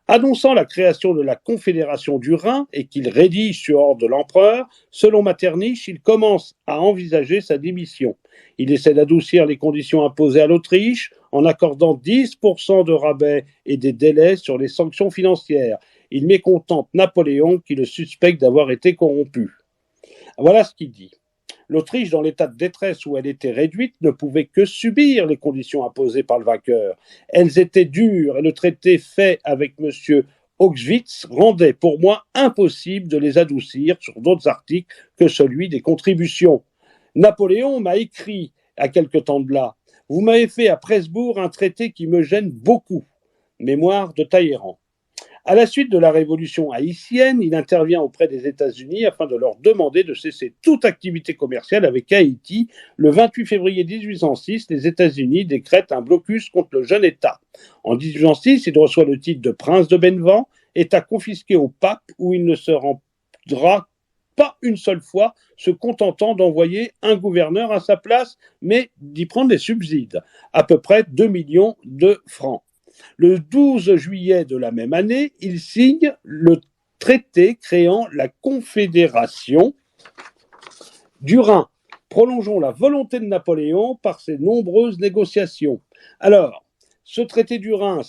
Annonçant la création de la Confédération du Rhin et qu'il rédige sur ordre de l'empereur, selon Metternich, il commence à envisager sa démission. Il essaie d'adoucir les conditions imposées à l'Autriche en accordant 10% de rabais et des délais sur les sanctions financières. Il mécontente Napoléon qui le suspecte d'avoir été corrompu. Voilà ce qu'il dit. L'Autriche, dans l'état de détresse où elle était réduite, ne pouvait que subir les conditions imposées par le vainqueur. Elles étaient dures et le traité fait avec M. Auschwitz rendait pour moi impossible de les adoucir sur d'autres articles que celui des contributions. Napoléon m'a écrit à quelque temps de là: vous m'avez fait à Presbourg un traité qui me gêne beaucoup. Mémoire de Talleyrand. À la suite de la révolution haïtienne, il intervient auprès des États-Unis afin de leur demander de cesser toute activité commerciale avec Haïti. Le 28 février 1806, les États-Unis décrètent un blocus contre le jeune État. En 1806, il reçoit le titre de prince de Bénévent, État confisqué au pape où il ne se rendra pas une seule fois, se contentant d'envoyer un gouverneur à sa place, mais d'y prendre des subsides, à peu près 2 millions de francs. Le 12 juillet de la même année, il signe le traité créant la Confédération du Rhin. Prolongeons la volonté de Napoléon par ses nombreuses négociations. Alors, ce traité du Rhin,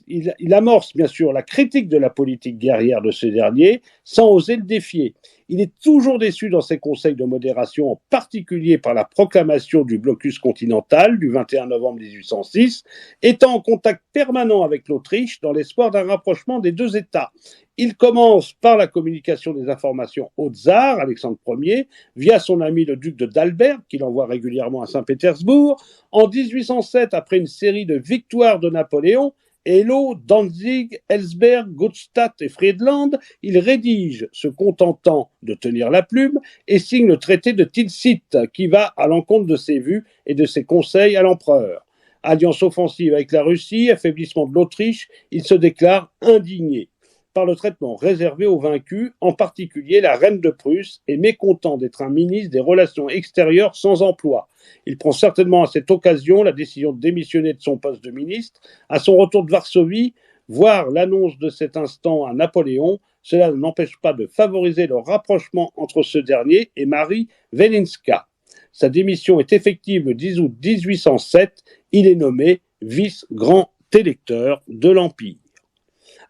il amorce bien sûr la critique de la politique guerrière de ce dernier, sans oser le défier. Il est toujours déçu dans ses conseils de modération, en particulier par la proclamation du blocus continental du 21 novembre 1806, étant en contact permanent avec l'Autriche dans l'espoir d'un rapprochement des deux États. Il commence par la communication des informations au tsar, Alexandre Ier, via son ami le duc de Dalberg, qu'il envoie régulièrement à Saint-Pétersbourg. En 1807, après une série de victoires de Napoléon, Eylau, Danzig, Ellsberg, Gutstadt et Friedland, il rédige, se contentant de tenir la plume, et signe le traité de Tilsit, qui va à l'encontre de ses vues et de ses conseils à l'empereur. Alliance offensive avec la Russie, affaiblissement de l'Autriche, il se déclare indigné par le traitement réservé aux vaincus, en particulier la reine de Prusse, est mécontent d'être un ministre des Relations extérieures sans emploi. Il prend certainement à cette occasion la décision de démissionner de son poste de ministre. À son retour de Varsovie, voir l'annonce de cet instant à Napoléon, cela ne n'empêche pas de favoriser le rapprochement entre ce dernier et Marie Wellinska. Sa démission est effective le 10 août 1807. Il est nommé vice-grand électeur de l'Empire.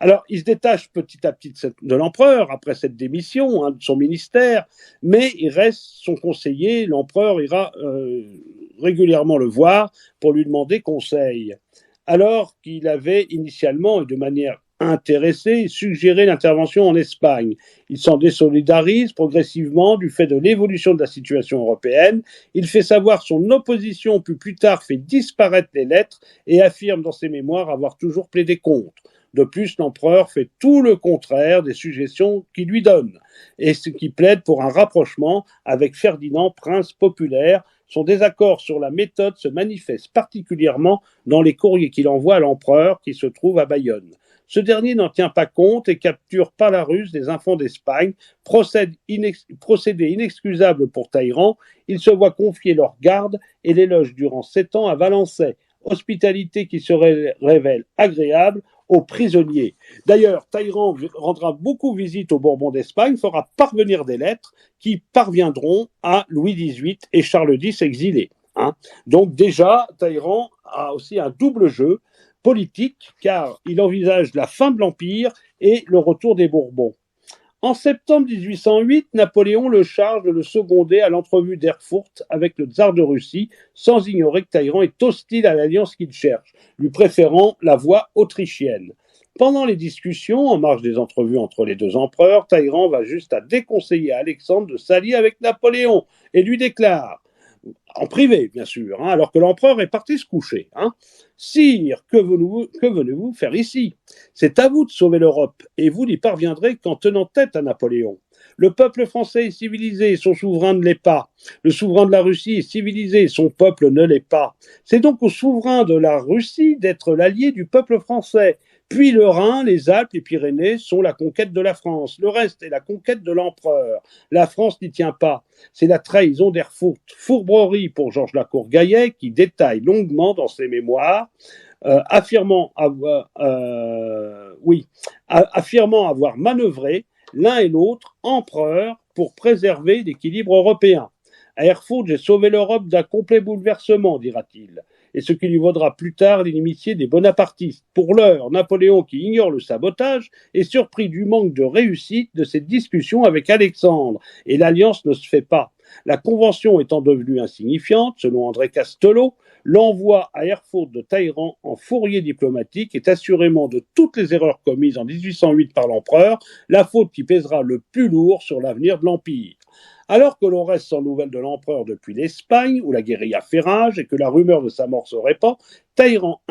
Alors, il se détache petit à petit de l'empereur après cette démission de son ministère, mais il reste son conseiller. L'empereur ira régulièrement le voir pour lui demander conseil. Alors qu'il avait initialement, et de manière intéressé, suggérer l'intervention en Espagne. Il s'en désolidarise progressivement du fait de l'évolution de la situation européenne. Il fait savoir son opposition, puis plus tard fait disparaître les lettres et affirme dans ses mémoires avoir toujours plaidé contre. De plus, l'empereur fait tout le contraire des suggestions qu'il lui donne, et ce qui plaide pour un rapprochement avec Ferdinand, prince populaire. Son désaccord sur la méthode se manifeste particulièrement dans les courriers qu'il envoie à l'empereur qui se trouve à Bayonne. Ce dernier n'en tient pas compte et capture par la ruse des enfants d'Espagne, procédé inexcusable pour Talleyrand. Il se voit confier leur garde et les loge durant 7 ans à Valençay, hospitalité qui se révèle agréable aux prisonniers. D'ailleurs, Talleyrand rendra beaucoup visite aux Bourbons d'Espagne, fera parvenir des lettres qui parviendront à Louis XVIII et Charles X exilés. Donc déjà, Talleyrand a aussi un double jeu politique, car il envisage la fin de l'Empire et le retour des Bourbons. En septembre 1808, Napoléon le charge de le seconder à l'entrevue d'Erfurt avec le tsar de Russie, sans ignorer que Talleyrand est hostile à l'alliance qu'il cherche, lui préférant la voie autrichienne. Pendant les discussions, en marge des entrevues entre les deux empereurs, Talleyrand va juste à déconseiller à Alexandre de s'allier avec Napoléon et lui déclare, en privé bien sûr, alors que l'empereur est parti se coucher, Sire, que venez-vous faire ici? C'est à vous de sauver l'Europe, et vous n'y parviendrez qu'en tenant tête à Napoléon. Le peuple français est civilisé, son souverain ne l'est pas. Le souverain de la Russie est civilisé, son peuple ne l'est pas. C'est donc au souverain de la Russie d'être l'allié du peuple français. Puis le Rhin, les Alpes, les Pyrénées sont la conquête de la France. Le reste est la conquête de l'empereur. La France n'y tient pas. C'est la trahison d'Erfurt. Fourberie pour Georges Lacour-Gaillet, qui détaille longuement dans ses mémoires, affirmant avoir manœuvré l'un et l'autre empereurs pour préserver l'équilibre européen. À Erfurt, j'ai sauvé l'Europe d'un complet bouleversement, dira-t-il, et ce qui lui vaudra plus tard l'inimitié des bonapartistes. Pour l'heure, Napoléon, qui ignore le sabotage, est surpris du manque de réussite de cette discussion avec Alexandre, et l'alliance ne se fait pas. La convention étant devenue insignifiante, selon André Castelot, l'envoi à Erfurt de Talleyrand en fourrier diplomatique est assurément de toutes les erreurs commises en 1808 par l'empereur, la faute qui pèsera le plus lourd sur l'avenir de l'Empire. Alors que l'on reste sans nouvelles de l'empereur depuis l'Espagne, où la guérilla fait rage et que la rumeur de sa mort se répand, Talleyrand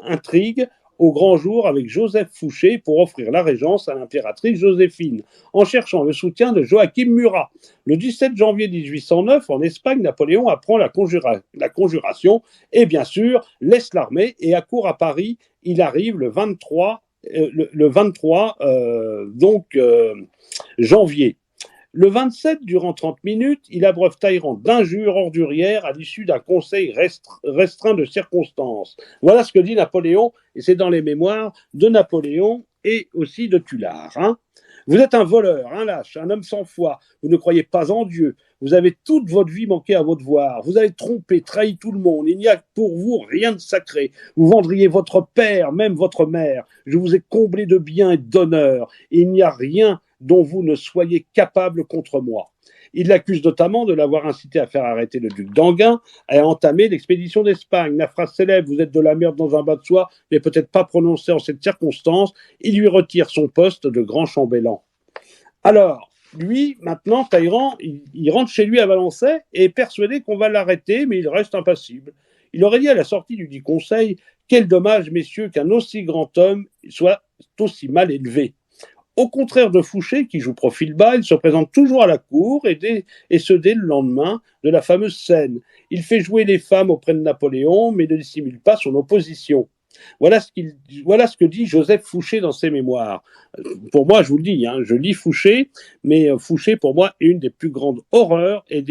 intrigue au grand jour avec Joseph Fouché pour offrir la régence à l'impératrice Joséphine, en cherchant le soutien de Joachim Murat. Le 17 janvier 1809, en Espagne, Napoléon apprend la conjuration et, bien sûr, laisse l'armée et accourt à Paris. Il arrive le 23 janvier. Le 27, durant 30 minutes, il abreuve Talleyrand d'injures ordurières à l'issue d'un conseil restreint de circonstances. Voilà ce que dit Napoléon, et c'est dans les mémoires de Napoléon et aussi de Tullard. Vous êtes un voleur, un lâche, un homme sans foi. Vous ne croyez pas en Dieu. Vous avez toute votre vie manqué à vos devoirs. Vous avez trompé, trahi tout le monde. Il n'y a pour vous rien de sacré. Vous vendriez votre père, même votre mère. Je vous ai comblé de biens et d'honneur. Il n'y a rien dont vous ne soyez capable contre moi. Il l'accuse notamment de l'avoir incité à faire arrêter le duc d'Enghien et à entamer l'expédition d'Espagne. La phrase célèbre « Vous êtes de la merde dans un bas de soie » n'est peut-être pas prononcée en cette circonstance. Il lui retire son poste de grand chambellan. Alors, lui, maintenant, Talleyrand, il rentre chez lui à Valençay et est persuadé qu'on va l'arrêter, mais il reste impassible. Il aurait dit à la sortie du dit conseil « Quel dommage, messieurs, qu'un aussi grand homme soit aussi mal élevé ». Au contraire de Fouché, qui joue profil bas, il se présente toujours à la cour et ce dès le lendemain de la fameuse scène. Il fait jouer les femmes auprès de Napoléon, mais ne dissimule pas son opposition. Voilà ce que dit Joseph Fouché dans ses mémoires. Pour moi, je vous le dis, je lis Fouché, mais Fouché, pour moi, est une des plus grandes horreurs et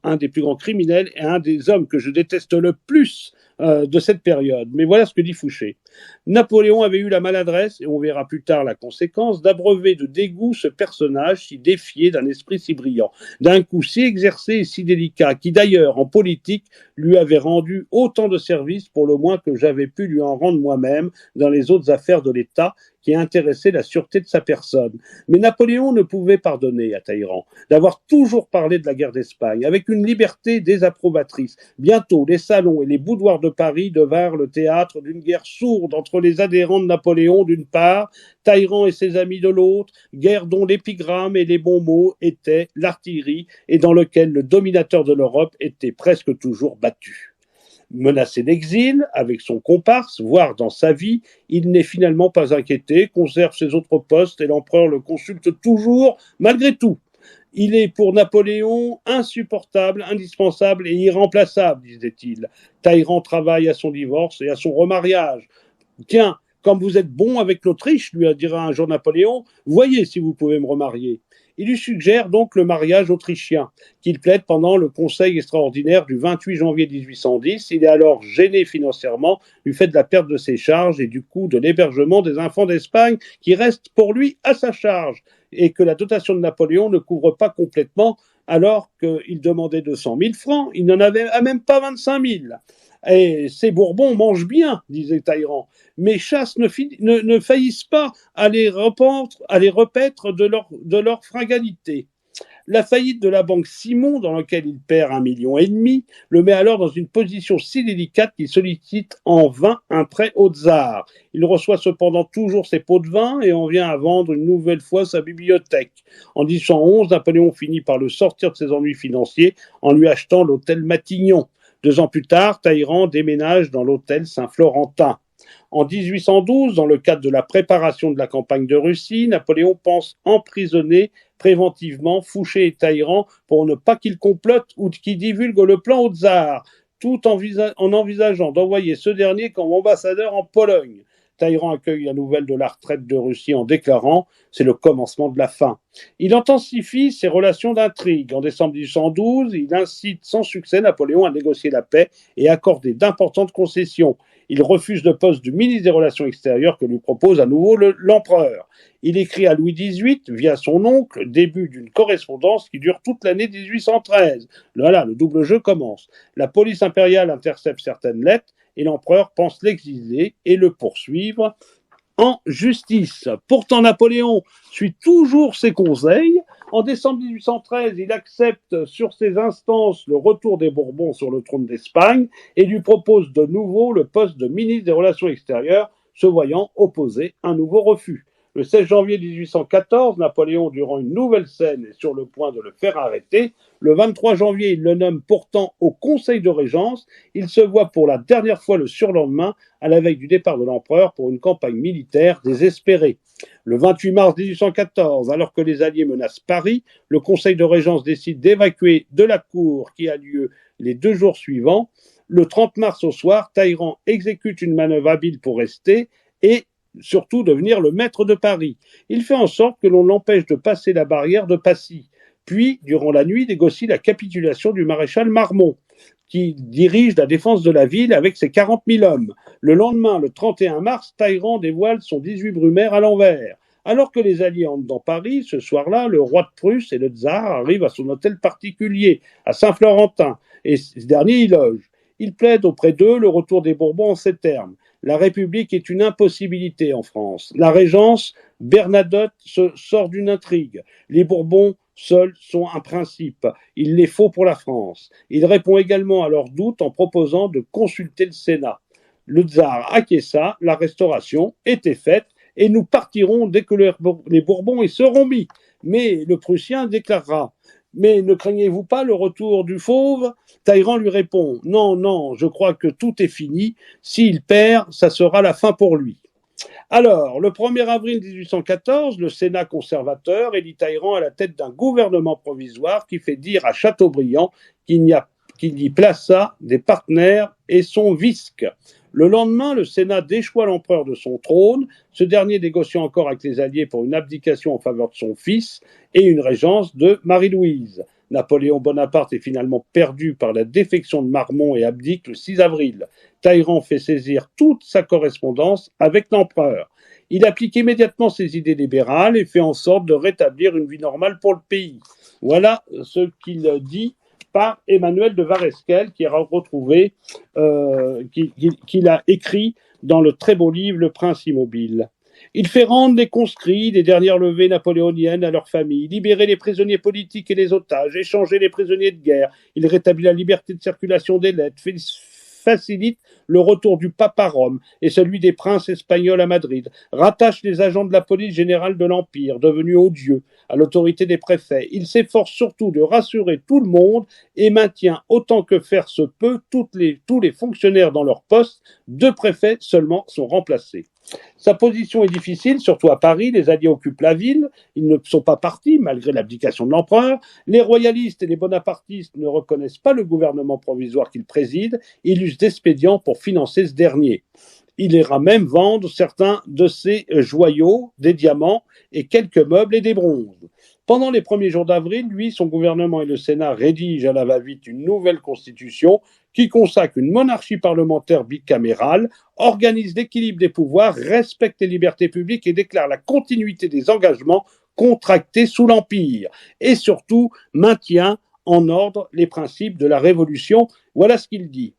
un des plus grands criminels et un des hommes que je déteste le plus de cette période. Mais voilà ce que dit Fouché. Napoléon avait eu la maladresse, et on verra plus tard la conséquence, d'abreuver de dégoût ce personnage si défié d'un esprit si brillant, d'un coup si exercé et si délicat, qui d'ailleurs, en politique, lui avait rendu autant de services pour le moins que j'avais pu lui en rendre moi-même dans les autres affaires de l'État qui intéressaient la sûreté de sa personne. Mais Napoléon ne pouvait pardonner à Talleyrand d'avoir toujours parlé de la guerre d'Espagne avec une liberté désapprobatrice. Bientôt, les salons et les boudoirs de Paris devinrent le théâtre d'une guerre sourde entre les adhérents de Napoléon d'une part, Talleyrand et ses amis de l'autre, guerre dont l'épigramme et les bons mots étaient l'artillerie et dans lequel le dominateur de l'Europe était presque toujours battu. Menacé d'exil, avec son comparse, voire dans sa vie, il n'est finalement pas inquiété, conserve ses autres postes et l'empereur le consulte toujours, malgré tout. Il est pour Napoléon insupportable, indispensable et irremplaçable, disait-il. Talleyrand travaille à son divorce et à son remariage. Tiens, comme vous êtes bon avec l'Autriche, lui dira un jour Napoléon, voyez si vous pouvez me remarier. Il lui suggère donc le mariage autrichien, qu'il plaide pendant le conseil extraordinaire du 28 janvier 1810. Il est alors gêné financièrement du fait de la perte de ses charges et du coût de l'hébergement des enfants d'Espagne qui restent pour lui à sa charge et que la dotation de Napoléon ne couvre pas complètement alors qu'il demandait 200 000 francs. Il n'en avait même pas 25 000. Et ces Bourbons mangent bien, disait Talleyrand, mais chasse ne faillissent pas à les repaître de leur frugalité. La faillite de la banque Simon, dans laquelle il perd 1,5 million, le met alors dans une position si délicate qu'il sollicite en vain un prêt au tsar. Il reçoit cependant toujours ses pots de vin et en vient à vendre une nouvelle fois sa bibliothèque. En 1811, Napoléon finit par le sortir de ses ennuis financiers en lui achetant l'hôtel Matignon. 2 ans plus tard, Talleyrand déménage dans l'hôtel Saint-Florentin. En 1812, dans le cadre de la préparation de la campagne de Russie, Napoléon pense emprisonner préventivement Fouché et Talleyrand pour ne pas qu'ils complotent ou qu'ils divulguent le plan au tsar, tout en envisageant d'envoyer ce dernier comme ambassadeur en Pologne. Talleyrand accueille la nouvelle de la retraite de Russie en déclarant « c'est le commencement de la fin ». Il intensifie ses relations d'intrigue. En décembre 1812, il incite sans succès Napoléon à négocier la paix et accorder d'importantes concessions. Il refuse le poste du ministre des Relations extérieures que lui propose à nouveau l'empereur. Il écrit à Louis XVIII, via son oncle, début d'une correspondance qui dure toute l'année 1813. Voilà, le double jeu commence. La police impériale intercepte certaines lettres et l'empereur pense l'exiler et le poursuivre en justice. Pourtant, Napoléon suit toujours ses conseils. En décembre 1813, il accepte sur ses instances le retour des Bourbons sur le trône d'Espagne et lui propose de nouveau le poste de ministre des Relations extérieures, se voyant opposer un nouveau refus. Le 16 janvier 1814, Napoléon, durant une nouvelle scène, est sur le point de le faire arrêter. Le 23 janvier, il le nomme pourtant au Conseil de Régence. Il se voit pour la dernière fois le surlendemain, à la veille du départ de l'empereur pour une campagne militaire désespérée. Le 28 mars 1814, alors que les Alliés menacent Paris, le Conseil de Régence décide d'évacuer de la cour qui a lieu les 2 jours suivants. Le 30 mars au soir, Talleyrand exécute une manœuvre habile pour rester et surtout devenir le maître de Paris. Il fait en sorte que l'on l'empêche de passer la barrière de Passy. puis, durant la nuit, négocie la capitulation du maréchal Marmont, qui dirige la défense de la ville avec ses 40 000 hommes. Le lendemain, le 31 mars, Talleyrand dévoile son 18 Brumaire à l'envers. Alors que les Alliés entrent dans Paris, ce soir-là, le roi de Prusse et le tsar arrivent à son hôtel particulier, à Saint-Florentin, et ce dernier y loge. Il plaide auprès d'eux le retour des Bourbons en ces termes. La République est une impossibilité en France. La Régence, Bernadotte, sort d'une intrigue. Les Bourbons seuls sont un principe. Il les faut pour la France. Il répond également à leurs doutes en proposant de consulter le Sénat. Le tsar acquiesça, la restauration était faite et nous partirons dès que les Bourbons y seront mis. Mais le Prussien déclarera « Mais ne craignez-vous pas le retour du fauve ?» Talleyrand lui répond « Non, non, je crois que tout est fini. S'il perd, ça sera la fin pour lui. » Alors, le 1er avril 1814, le Sénat conservateur élit Talleyrand à la tête d'un gouvernement provisoire qui fait dire à Chateaubriand qu'il y plaça des partenaires et son visque. Le lendemain, le Sénat déchoit l'empereur de son trône, ce dernier négociant encore avec les Alliés pour une abdication en faveur de son fils et une régence de Marie-Louise. Napoléon Bonaparte est finalement perdu par la défection de Marmont et abdique le 6 avril. Talleyrand fait saisir toute sa correspondance avec l'empereur. Il applique immédiatement ses idées libérales et fait en sorte de rétablir une vie normale pour le pays. Voilà ce qu'il dit par Emmanuel de Vareskel, qui a retrouvé, qu'il a écrit dans le très beau livre Le Prince immobile. Il fait rendre les conscrits des dernières levées napoléoniennes à leurs familles, libérer les prisonniers politiques et les otages, échanger les prisonniers de guerre. Il rétablit la liberté de circulation des lettres, facilite le retour du pape à Rome et celui des princes espagnols à Madrid, rattache les agents de la police générale de l'Empire, devenus odieux, à l'autorité des préfets. Il s'efforce surtout de rassurer tout le monde et maintient autant que faire se peut tous les fonctionnaires dans leur poste. 2 préfets seulement sont remplacés. Sa position est difficile, surtout à Paris. Les Alliés occupent la ville. Ils ne sont pas partis, malgré l'abdication de l'empereur. Les royalistes et les bonapartistes ne reconnaissent pas le gouvernement provisoire qu'il préside. Ils usent d'expédients pour financer ce dernier. Il ira même vendre certains de ses joyaux, des diamants et quelques meubles et des bronzes. Pendant les premiers jours d'avril, lui, son gouvernement et le Sénat rédigent à la va-vite une nouvelle constitution qui consacre une monarchie parlementaire bicamérale, organise l'équilibre des pouvoirs, respecte les libertés publiques et déclare la continuité des engagements contractés sous l'Empire. Et surtout, maintient en ordre les principes de la Révolution. Voilà ce qu'il dit.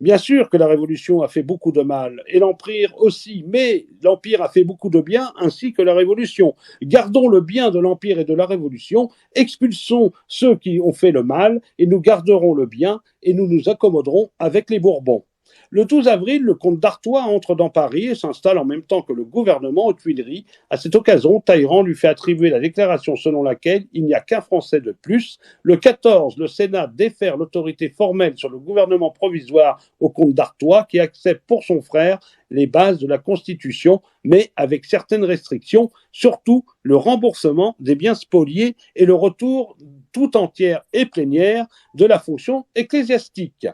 Bien sûr que la Révolution a fait beaucoup de mal, et l'Empire aussi, mais l'Empire a fait beaucoup de bien, ainsi que la Révolution. Gardons le bien de l'Empire et de la Révolution, expulsons ceux qui ont fait le mal, et nous garderons le bien, et nous nous accommoderons avec les Bourbons. Le 12 avril, le comte d'Artois entre dans Paris et s'installe en même temps que le gouvernement aux Tuileries. À cette occasion, Talleyrand lui fait attribuer la déclaration selon laquelle il n'y a qu'un Français de plus. Le 14, le Sénat défère l'autorité formelle sur le gouvernement provisoire au comte d'Artois, qui accepte pour son frère les bases de la Constitution, mais avec certaines restrictions, surtout le remboursement des biens spoliés et le retour tout entière et plénière de la fonction ecclésiastique.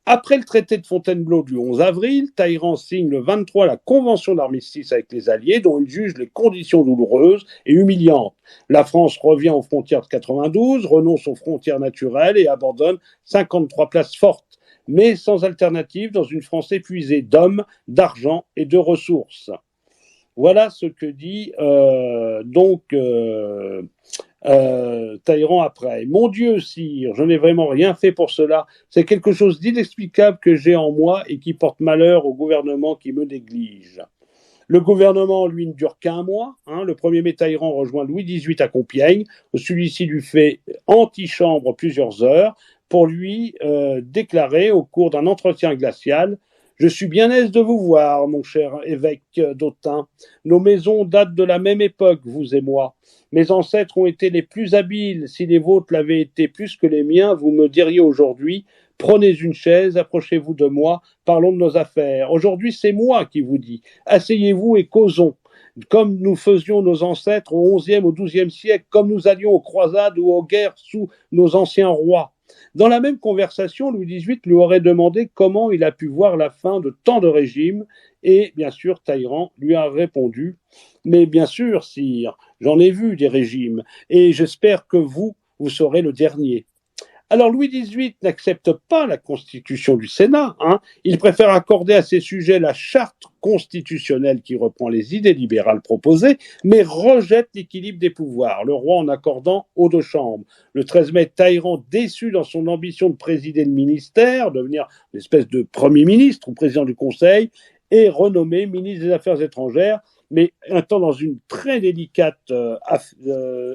Après le traité de Fontainebleau du 11 avril, Talleyrand signe le 23 la convention d'armistice avec les Alliés, dont il juge les conditions douloureuses et humiliantes. La France revient aux frontières de 92, renonce aux frontières naturelles et abandonne 53 places fortes, mais sans alternative dans une France épuisée d'hommes, d'argent et de ressources. Voilà ce que dit Talleyrand après. Mon Dieu, sire, je n'ai vraiment rien fait pour cela. C'est quelque chose d'inexplicable que j'ai en moi et qui porte malheur au gouvernement qui me néglige. Le gouvernement, lui, ne dure qu'un mois. Le 1er mai, Talleyrand rejoint Louis XVIII à Compiègne, où celui-ci lui fait antichambre plusieurs heures pour lui déclarer au cours d'un entretien glacial: je suis bien aise de vous voir, mon cher évêque d'Autun. Nos maisons datent de la même époque, vous et moi. Mes ancêtres ont été les plus habiles. Si les vôtres l'avaient été plus que les miens, vous me diriez aujourd'hui: prenez une chaise, approchez-vous de moi, parlons de nos affaires. Aujourd'hui, c'est moi qui vous dis: asseyez-vous et causons. Comme nous faisions nos ancêtres au XIe, au XIIe siècle, comme nous allions aux croisades ou aux guerres sous nos anciens rois. Dans la même conversation, Louis XVIII lui aurait demandé comment il a pu voir la fin de tant de régimes, et bien sûr Talleyrand lui a répondu: mais bien sûr, sire, j'en ai vu des régimes, et j'espère que vous vous serez le dernier. Alors Louis XVIII n'accepte pas la constitution du Sénat, il préfère accorder à ces sujets la charte constitutionnelle qui reprend les idées libérales proposées, mais rejette l'équilibre des pouvoirs, le roi en accordant aux deux chambres. Le 13 mai, Talleyrand, déçu dans son ambition de présider le ministère, devenir une espèce de premier ministre ou président du Conseil, est renommé ministre des Affaires étrangères, mais étant dans une très délicate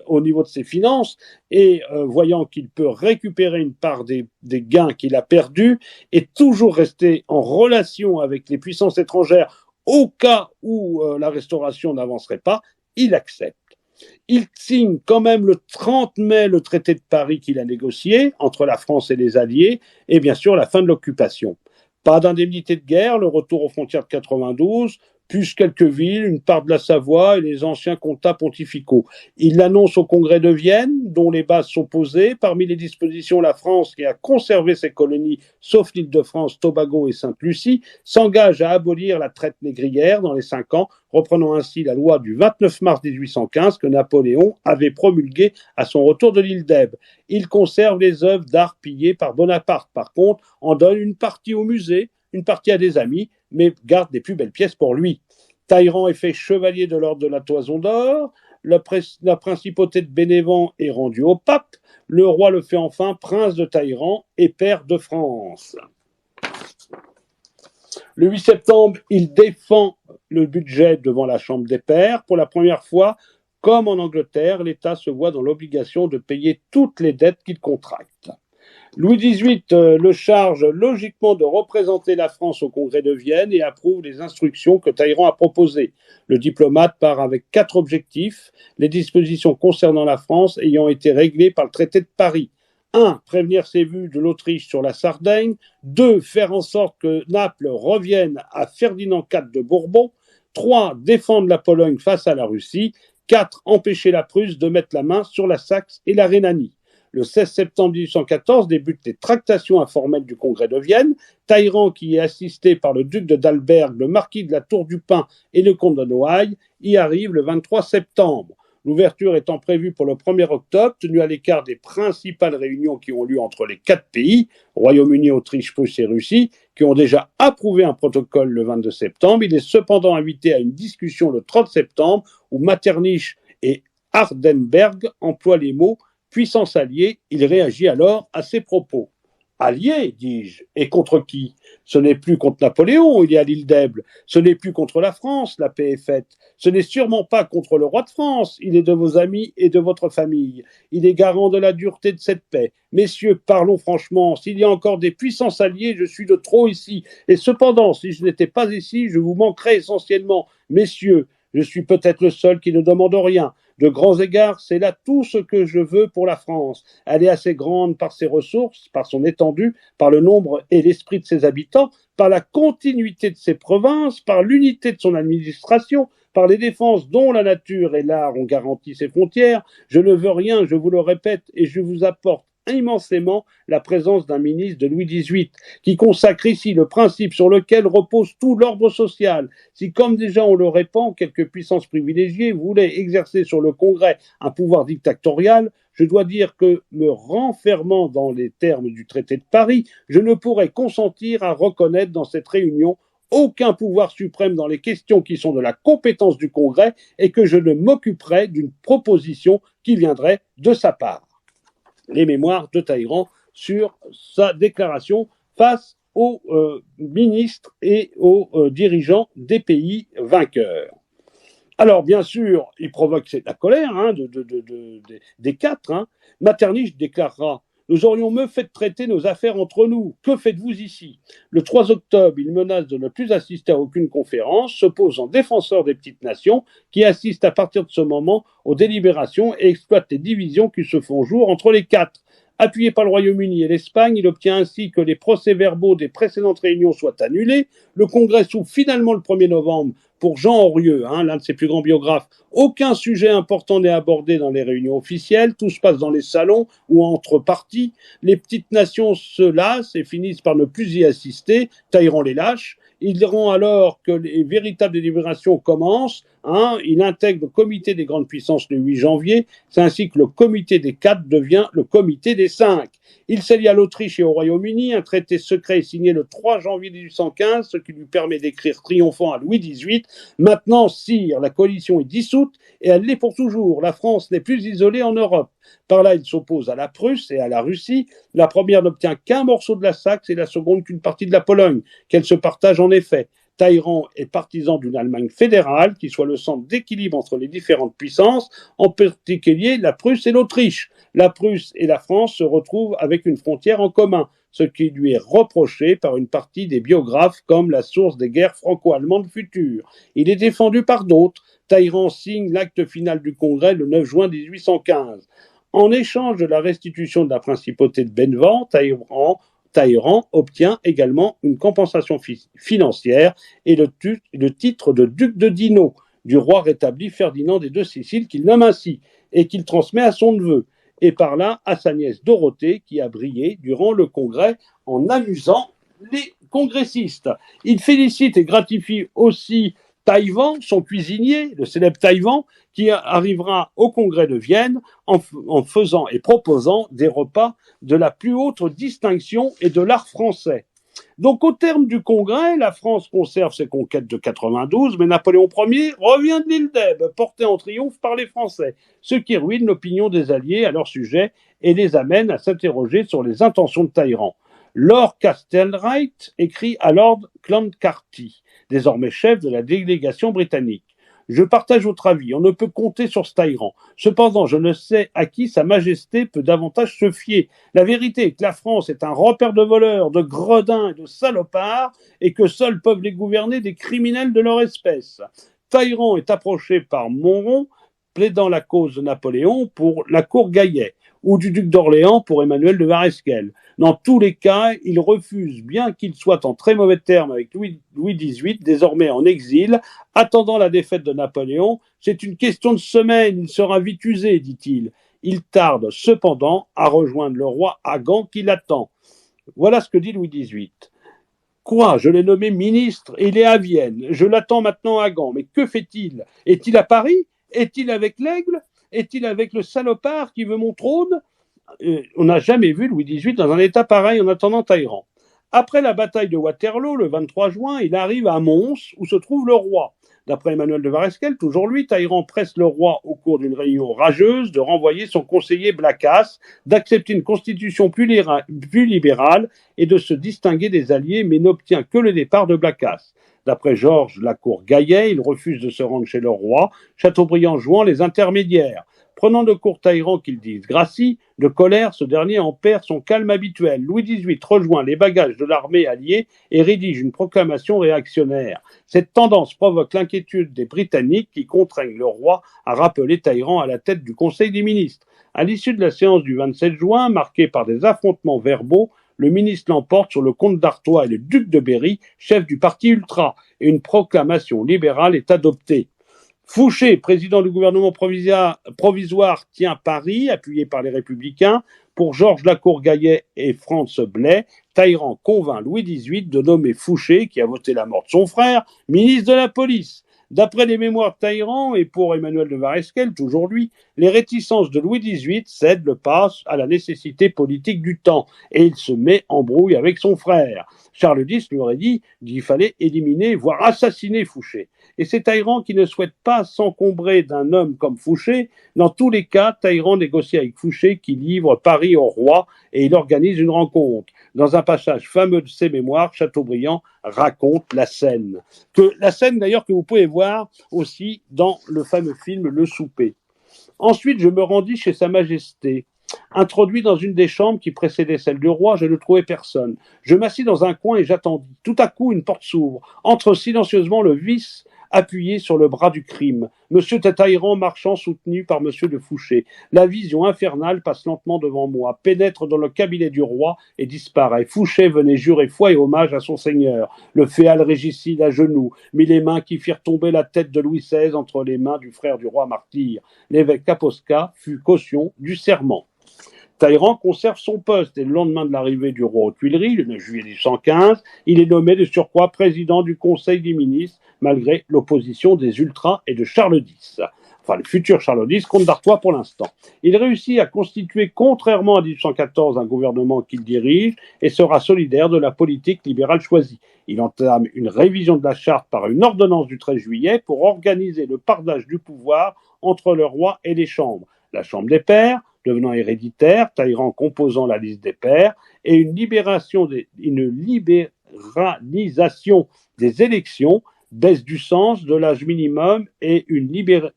au niveau de ses finances et voyant qu'il peut récupérer une part des gains qu'il a perdus et toujours rester en relation avec les puissances étrangères au cas où la restauration n'avancerait pas, il accepte. Il signe quand même le 30 mai le traité de Paris qu'il a négocié entre la France et les Alliés et bien sûr la fin de l'occupation. Pas d'indemnité de guerre, le retour aux frontières de 92, plus quelques villes, une part de la Savoie et les anciens comtats pontificaux. Il l'annonce au Congrès de Vienne, dont les bases sont posées. Parmi les dispositions, la France, qui a conservé ses colonies, sauf l'Île-de-France, Tobago et Sainte-Lucie, s'engage à abolir la traite négrière dans les 5 ans, reprenant ainsi la loi du 29 mars 1815 que Napoléon avait promulguée à son retour de l'île d'Elbe. Il conserve les œuvres d'art pillées par Bonaparte. Par contre, en donne une partie au musée, une partie à des amis, mais garde des plus belles pièces pour lui. Talleyrand est fait chevalier de l'ordre de la Toison d'Or, la principauté de Bénévent est rendue au pape, le roi le fait enfin prince de Talleyrand et père de France. Le 8 septembre, il défend le budget devant la Chambre des pairs. Pour la première fois, comme en Angleterre, l'État se voit dans l'obligation de payer toutes les dettes qu'il contracte. Louis XVIII le charge logiquement de représenter la France au Congrès de Vienne et approuve les instructions que Talleyrand a proposées. Le diplomate part avec 4 objectifs, les dispositions concernant la France ayant été réglées par le traité de Paris. 1. Prévenir ses vues de l'Autriche sur la Sardaigne. 2. Faire en sorte que Naples revienne à Ferdinand IV de Bourbon. 3. Défendre la Pologne face à la Russie. 4. Empêcher la Prusse de mettre la main sur la Saxe et la Rhénanie. Le 16 septembre 1814 débutent les tractations informelles du Congrès de Vienne. Talleyrand, qui est assisté par le duc de Dalberg, le marquis de la Tour du Pin et le comte de Noailles, y arrive le 23 septembre. L'ouverture étant prévue pour le 1er octobre, tenu à l'écart des principales réunions qui ont lieu entre les 4 pays, Royaume-Uni, Autriche, Prusse et Russie, qui ont déjà approuvé un protocole le 22 septembre. Il est cependant invité à une discussion le 30 septembre où Metternich et Hardenberg emploient les mots puissance alliée. Il réagit alors à ces propos. Allié, dis-je, et contre qui? Ce n'est plus contre Napoléon, il est à l'île d'Elbe. Ce n'est plus contre la France, la paix est faite. Ce n'est sûrement pas contre le roi de France, il est de vos amis et de votre famille. Il est garant de la dureté de cette paix. Messieurs, parlons franchement, s'il y a encore des puissances alliées, je suis de trop ici. Et cependant, si je n'étais pas ici, je vous manquerais essentiellement. Messieurs, je suis peut-être le seul qui ne demande rien. De grands égards, c'est là tout ce que je veux pour la France. Elle est assez grande par ses ressources, par son étendue, par le nombre et l'esprit de ses habitants, par la continuité de ses provinces, par l'unité de son administration, par les défenses dont la nature et l'art ont garanti ses frontières. Je ne veux rien, je vous le répète, et je vous apporte immensément la présence d'un ministre de Louis XVIII, qui consacre ici le principe sur lequel repose tout l'ordre social. Si, comme déjà on le répand, quelques puissances privilégiées voulaient exercer sur le Congrès un pouvoir dictatorial, je dois dire que, me renfermant dans les termes du traité de Paris, je ne pourrais consentir à reconnaître dans cette réunion aucun pouvoir suprême dans les questions qui sont de la compétence du Congrès et que je ne m'occuperai d'une proposition qui viendrait de sa part. Les mémoires de Talleyrand sur sa déclaration face aux ministres et aux dirigeants des pays vainqueurs. Alors, bien sûr, il provoque la colère des 4. Metternich déclarera « Nous aurions mieux fait de traiter nos affaires entre nous. Que faites-vous ici ?» Le 3 octobre, il menace de ne plus assister à aucune conférence, se pose en défenseur des petites nations qui assistent à partir de ce moment aux délibérations et exploitent les divisions qui se font jour entre les 4. Appuyé par le Royaume-Uni et l'Espagne, il obtient ainsi que les procès-verbaux des précédentes réunions soient annulés. Le Congrès s'ouvre finalement le 1er novembre pour Jean Aurieux, l'un de ses plus grands biographes. Aucun sujet important n'est abordé dans les réunions officielles, tout se passe dans les salons ou entre partis. Les petites nations se lassent et finissent par ne plus y assister. Talleyrand les lâche. Ils diront alors que les véritables délibérations commencent Hein, il intègre le comité des grandes puissances le 8 janvier. C'est ainsi que le comité des 4 devient le comité des 5. Il s'allie à l'Autriche et au Royaume-Uni. Un traité secret est signé le 3 janvier 1815, ce qui lui permet d'écrire triomphant à Louis XVIII. Maintenant, sire, la coalition est dissoute et elle l'est pour toujours. La France n'est plus isolée en Europe. Par là, il s'oppose à la Prusse et à la Russie. La première n'obtient qu'un morceau de la Saxe et la seconde qu'une partie de la Pologne, qu'elle se partage en effet. Talleyrand est partisan d'une Allemagne fédérale qui soit le centre d'équilibre entre les différentes puissances, en particulier la Prusse et l'Autriche. La Prusse et la France se retrouvent avec une frontière en commun, ce qui lui est reproché par une partie des biographes comme la source des guerres franco-allemandes futures. Il est défendu par d'autres. Talleyrand signe l'acte final du Congrès le 9 juin 1815. En échange de la restitution de la principauté de Benevent, Talleyrand obtient également une compensation financière et le titre de duc de Dino, du roi rétabli Ferdinand des Deux Siciles qu'il nomme ainsi, et qu'il transmet à son neveu, et par là à sa nièce Dorothée, qui a brillé durant le congrès en amusant les congressistes. Il félicite et gratifie aussi Taillevent, son cuisinier, le célèbre Taillevent, qui arrivera au congrès de Vienne en faisant et proposant des repas de la plus haute distinction et de l'art français. Donc au terme du congrès, la France conserve ses conquêtes de 92, mais Napoléon Ier revient de l'île d'Elbe, porté en triomphe par les Français, ce qui ruine l'opinion des Alliés à leur sujet et les amène à s'interroger sur les intentions de Talleyrand. Lord Castlereagh écrit à Lord Clancarty, désormais chef de la délégation britannique. Je partage votre avis, on ne peut compter sur Talleyrand. Cependant, je ne sais à qui Sa Majesté peut davantage se fier. La vérité est que la France est un repère de voleurs, de gredins et de salopards, et que seuls peuvent les gouverner des criminels de leur espèce. Talleyrand est approché par Monron, plaidant la cause de Napoléon pour la cour Gaillet, ou du duc d'Orléans pour Emmanuel de Varesques. Dans tous les cas, il refuse, bien qu'il soit en très mauvais termes avec Louis XVIII, désormais en exil, attendant la défaite de Napoléon. C'est une question de semaine, il sera vite usé, dit-il. Il tarde cependant à rejoindre le roi à Gand qui l'attend. Voilà ce que dit Louis XVIII. Quoi, je l'ai nommé ministre, et il est à Vienne. Je l'attends maintenant à Gand. Mais que fait-il? Est-il à Paris? Est-il avec l'aigle? Est-il avec le salopard qui veut mon trône? On n'a jamais vu Louis XVIII dans un état pareil en attendant Talleyrand. Après la bataille de Waterloo, le 23 juin, il arrive à Mons, où se trouve le roi. D'après Emmanuel de Varesques, toujours lui, Talleyrand presse le roi au cours d'une réunion rageuse de renvoyer son conseiller Blacas, d'accepter une constitution plus libérale et de se distinguer des Alliés, mais n'obtient que le départ de Blacas. D'après Georges Lacour-Gaillet, il refuse de se rendre chez le roi, Chateaubriand jouant les intermédiaires. Prenant de court Talleyrand qu'il disgracie, de colère, ce dernier en perd son calme habituel. Louis XVIII rejoint les bagages de l'armée alliée et rédige une proclamation réactionnaire. Cette tendance provoque l'inquiétude des Britanniques qui contraignent le roi à rappeler Talleyrand à la tête du Conseil des ministres. À l'issue de la séance du 27 juin, marquée par des affrontements verbaux, le ministre l'emporte sur le comte d'Artois et le duc de Berry, chef du parti ultra, et une proclamation libérale est adoptée. Fouché, président du gouvernement provisoire, tient Paris, appuyé par les Républicains. Pour Georges Lacour-Gaillet et Franz Blais, Talleyrand convainc Louis XVIII de nommer Fouché, qui a voté la mort de son frère, ministre de la police. D'après les mémoires de Talleyrand, et pour Emmanuel de Varesques, toujours lui, les réticences de Louis XVIII cèdent le pas à la nécessité politique du temps, et il se met en brouille avec son frère. Charles X lui aurait dit qu'il fallait éliminer, voire assassiner Fouché. Et c'est Talleyrand qui ne souhaite pas s'encombrer d'un homme comme Fouché. Dans tous les cas, Talleyrand négocie avec Fouché qui livre Paris au roi et il organise une rencontre. Dans un passage fameux de ses mémoires, Chateaubriand raconte la scène. La scène d'ailleurs que vous pouvez voir aussi dans le fameux film Le Souper. Ensuite, je me rendis chez Sa Majesté. Introduit dans une des chambres qui précédait celle du roi, je ne trouvais personne. Je m'assis dans un coin et j'attendis. Tout à coup, une porte s'ouvre. Entre silencieusement le vice appuyé sur le bras du crime. Monsieur Talleyrand marchant soutenu par monsieur de Fouché. La vision infernale passe lentement devant moi, pénètre dans le cabinet du roi et disparaît. Fouché venait jurer foi et hommage à son seigneur. Le féal régicide à genoux, mit les mains qui firent tomber la tête de Louis XVI entre les mains du frère du roi martyr. L'évêque Kaposca fut caution du serment. Talleyrand conserve son poste et le lendemain de l'arrivée du roi aux Tuileries, le 9 juillet 1815, il est nommé de surcroît président du Conseil des ministres, malgré l'opposition des ultras et de Charles X. Enfin, le futur Charles X, comte d'Artois pour l'instant. Il réussit à constituer, contrairement à 1814, un gouvernement qu'il dirige et sera solidaire de la politique libérale choisie. Il entame une révision de la charte par une ordonnance du 13 juillet pour organiser le partage du pouvoir entre le roi et les chambres. La chambre des pairs, devenant héréditaire, Talleyrand composant la liste des pairs, et une libéralisation des élections, baisse du cens de l'âge minimum et une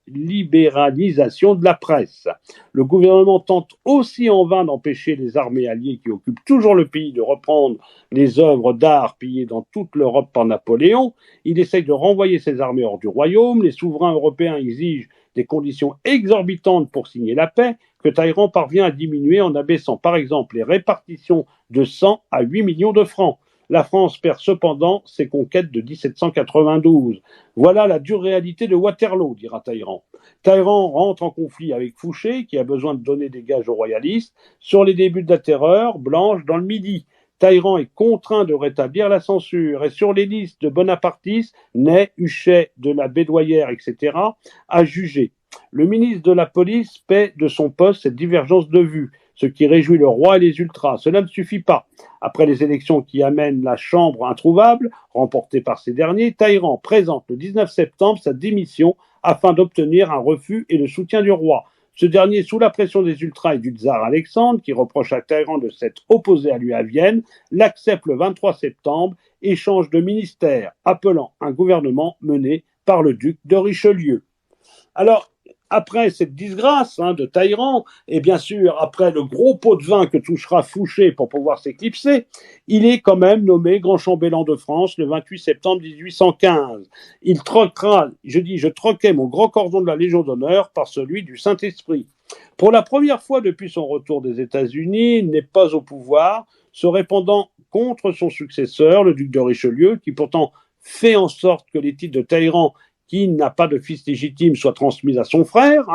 libéralisation de la presse. Le gouvernement tente aussi en vain d'empêcher les armées alliées qui occupent toujours le pays de reprendre les œuvres d'art pillées dans toute l'Europe par Napoléon. Il essaye de renvoyer ses armées hors du royaume. Les souverains européens exigent des conditions exorbitantes pour signer la paix, que Talleyrand parvient à diminuer en abaissant par exemple les répartitions de 100 à 8 millions de francs. La France perd cependant ses conquêtes de 1792. Voilà la dure réalité de Waterloo, dira Talleyrand. Talleyrand rentre en conflit avec Fouché, qui a besoin de donner des gages aux royalistes, sur les débuts de la terreur blanche dans le Midi. Talleyrand est contraint de rétablir la censure, et sur les listes de bonapartistes, Ney, Huchet, de la Bédoyère, etc., à juger. Le ministre de la Police paie de son poste cette divergence de vues, ce qui réjouit le roi et les ultras. Cela ne suffit pas. Après les élections qui amènent la Chambre introuvable, remportée par ces derniers, Talleyrand présente le 19 septembre sa démission afin d'obtenir un refus et le soutien du roi. Ce dernier, sous la pression des ultras et du tsar Alexandre, qui reproche à Talleyrand de s'être opposé à lui à Vienne, l'accepte le 23 septembre et change de ministère, appelant un gouvernement mené par le duc de Richelieu. Alors, après cette disgrâce de Talleyrand, et bien sûr après le gros pot de vin que touchera Fouché pour pouvoir s'éclipser, il est quand même nommé grand chambellan de France le 28 septembre 1815. Il troquera, je troquais mon grand cordon de la Légion d'honneur par celui du Saint-Esprit. Pour la première fois depuis son retour des États-Unis, il n'est pas au pouvoir, se répandant contre son successeur, le duc de Richelieu, qui pourtant fait en sorte que les titres de Talleyrand, qui n'a pas de fils légitime, soit transmise à son frère.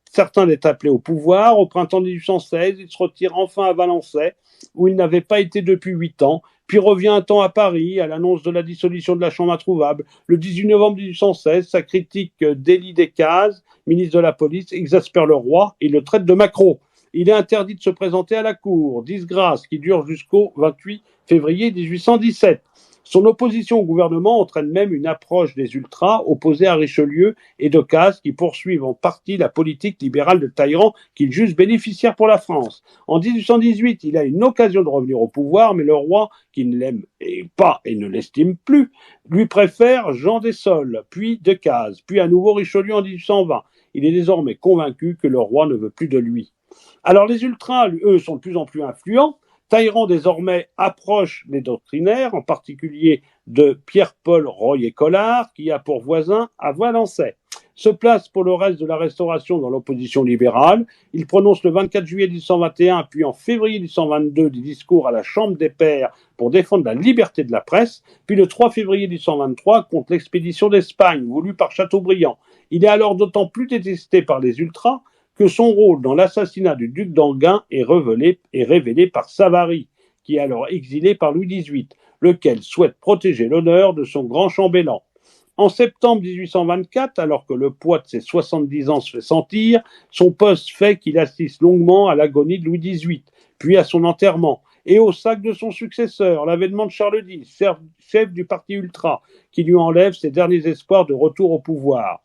Certains l'est appelé au pouvoir. Au printemps 1816, il se retire enfin à Valençay, où il n'avait pas été depuis 8 ans, puis revient un temps à Paris, à l'annonce de la dissolution de la Chambre introuvable. Le 18 novembre 1816, sa critique d'Élie Decazes, ministre de la Police, exaspère le roi et le traite de maquereau. Il est interdit de se présenter à la cour, disgrâce qui dure jusqu'au 28 février 1817. Son opposition au gouvernement entraîne même une approche des ultras opposés à Richelieu et Decazes qui poursuivent en partie la politique libérale de Talleyrand qu'il juge bénéficiaire pour la France. En 1818, il a une occasion de revenir au pouvoir, mais le roi, qui ne l'aime pas et ne l'estime plus, lui préfère Jean d'Essolles, puis Decazes, puis à nouveau Richelieu en 1820. Il est désormais convaincu que le roi ne veut plus de lui. Alors les ultras, eux, sont de plus en plus influents. Talleyrand, désormais, approche les doctrinaires, en particulier de Pierre-Paul Royer-Collard, qui a pour voisin à Valençay. Se place pour le reste de la Restauration dans l'opposition libérale. Il prononce le 24 juillet 1821, puis en février 1822, des discours à la Chambre des pairs pour défendre la liberté de la presse, puis le 3 février 1823 contre l'expédition d'Espagne, voulue par Chateaubriand. Il est alors d'autant plus détesté par les ultras que son rôle dans l'assassinat du duc d'Enghien est révélé par Savary, qui est alors exilé par Louis XVIII, lequel souhaite protéger l'honneur de son grand chambellan. En septembre 1824, alors que le poids de ses 70 ans se fait sentir, son poste fait qu'il assiste longuement à l'agonie de Louis XVIII, puis à son enterrement, et au sac de son successeur, l'avènement de Charles X, chef du parti ultra, qui lui enlève ses derniers espoirs de retour au pouvoir.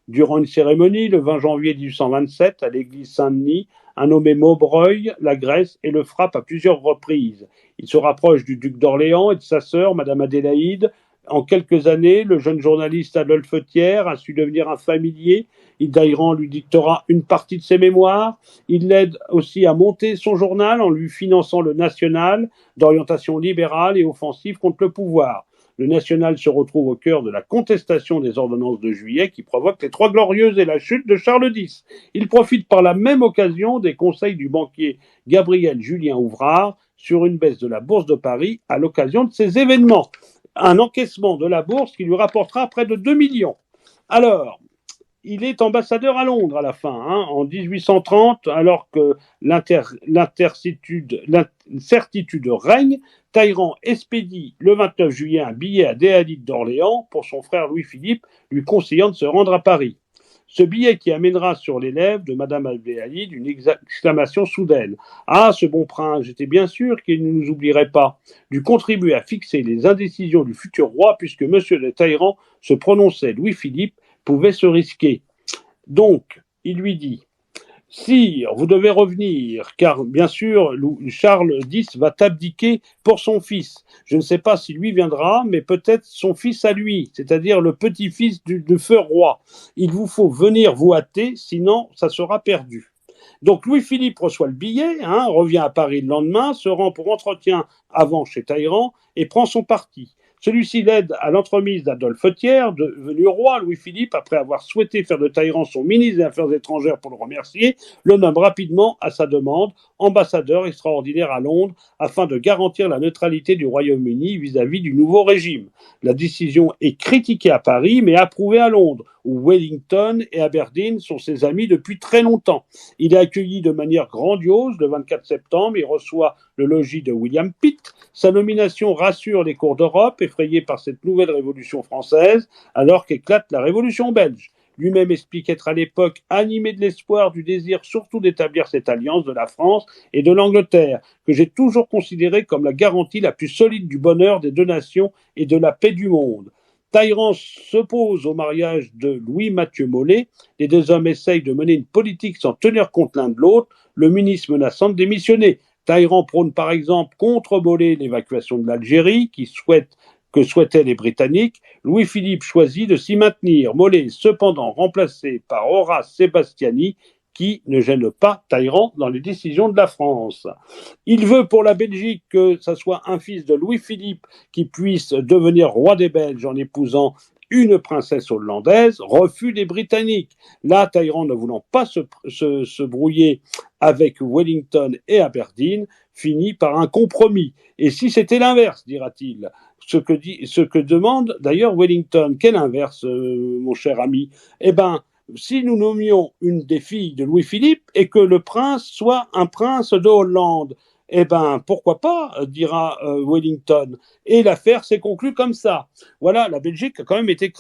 Durant une cérémonie, le 20 janvier 1827, à l'église Saint-Denis, un nommé Maubreuil l'agresse et le frappe à plusieurs reprises. Il se rapproche du duc d'Orléans et de sa sœur, Madame Adélaïde. En quelques années, le jeune journaliste Adolphe Thiers a su devenir un familier. Talleyrand lui dictera une partie de ses mémoires. Il l'aide aussi à monter son journal en lui finançant le National, d'orientation libérale et offensive contre le pouvoir. Le National se retrouve au cœur de la contestation des ordonnances de Juillet qui provoquent les Trois Glorieuses et la chute de Charles X. Il profite par la même occasion des conseils du banquier Gabriel Julien Ouvrard sur une baisse de la Bourse de Paris à l'occasion de ces événements. Un encaissement de la Bourse qui lui rapportera près de 2 millions. Alors, il est ambassadeur à Londres à la fin, hein, en 1830, alors que l'incertitude règne. Talleyrand expédie le 29 juillet un billet à Déalide d'Orléans pour son frère Louis-Philippe, lui conseillant de se rendre à Paris. Ce billet qui amènera sur les lèvres de Madame Déalide une exclamation soudaine. « Ah, ce bon prince, j'étais bien sûr qu'il ne nous oublierait pas », dut contribuer à fixer les indécisions du futur roi, puisque M. de Talleyrand se prononçait Louis-Philippe pouvait se risquer. Donc, il lui dit « Sire, vous devez revenir, car bien sûr, Charles X va t'abdiquer pour son fils. Je ne sais pas si lui viendra, mais peut-être son fils à lui, c'est-à-dire le petit-fils du feu roi. Il vous faut venir vous hâter, sinon ça sera perdu. » Donc Louis-Philippe reçoit le billet, hein, revient à Paris le lendemain, se rend pour entretien avant chez Talleyrand et prend son parti. Celui-ci l'aide à l'entremise d'Adolphe Thiers, devenu roi. Louis-Philippe, après avoir souhaité faire de Talleyrand son ministre des Affaires étrangères pour le remercier, le nomme rapidement, à sa demande, ambassadeur extraordinaire à Londres, afin de garantir la neutralité du Royaume-Uni vis-à-vis du nouveau régime. La décision est critiquée à Paris, mais approuvée à Londres, où Wellington et Aberdeen sont ses amis depuis très longtemps. Il est accueilli de manière grandiose le 24 septembre, il reçoit le logis de William Pitt. Sa nomination rassure les cours d'Europe, effrayées par cette nouvelle révolution française, alors qu'éclate la révolution belge. Lui-même explique être à l'époque animé de l'espoir, du désir surtout d'établir cette alliance de la France et de l'Angleterre, que j'ai toujours considérée comme la garantie la plus solide du bonheur des deux nations et de la paix du monde. Talleyrand s'oppose au mariage de Louis-Mathieu Molé. Les deux hommes essayent de mener une politique sans tenir compte l'un de l'autre, le ministre menaçant de démissionner. Talleyrand prône par exemple contre Molé l'évacuation de l'Algérie, que souhaitaient les Britanniques. Louis-Philippe choisit de s'y maintenir. Molé est cependant remplacé par Horace Sébastiani, qui ne gêne pas Talleyrand dans les décisions de la France. Il veut pour la Belgique que ce soit un fils de Louis-Philippe qui puisse devenir roi des Belges en épousant une princesse hollandaise, refus des Britanniques. Là, Talleyrand, ne voulant pas se brouiller avec Wellington et Aberdeen, finit par un compromis. Et si c'était l'inverse, dira-t-il, ce que demande d'ailleurs Wellington. Quel inverse, mon cher ami? Eh bien, si nous nommions une des filles de Louis-Philippe et que le prince soit un prince de Hollande, eh ben, pourquoi pas, dira Wellington. Et l'affaire s'est conclue comme ça. Voilà, la Belgique a quand même été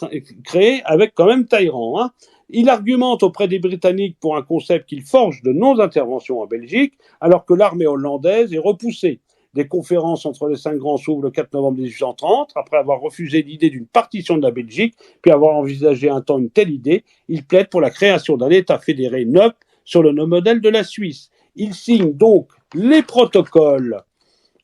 créée avec quand même Talleyrand. Hein. Il argumente auprès des Britanniques pour un concept qu'il forge de non-intervention en Belgique, alors que l'armée hollandaise est repoussée. Des conférences entre les cinq grands s'ouvrent le 4 novembre 1830. Après avoir refusé l'idée d'une partition de la Belgique, puis avoir envisagé un temps une telle idée, il plaide pour la création d'un État fédéré neutre sur le modèle de la Suisse. Il signe donc les protocoles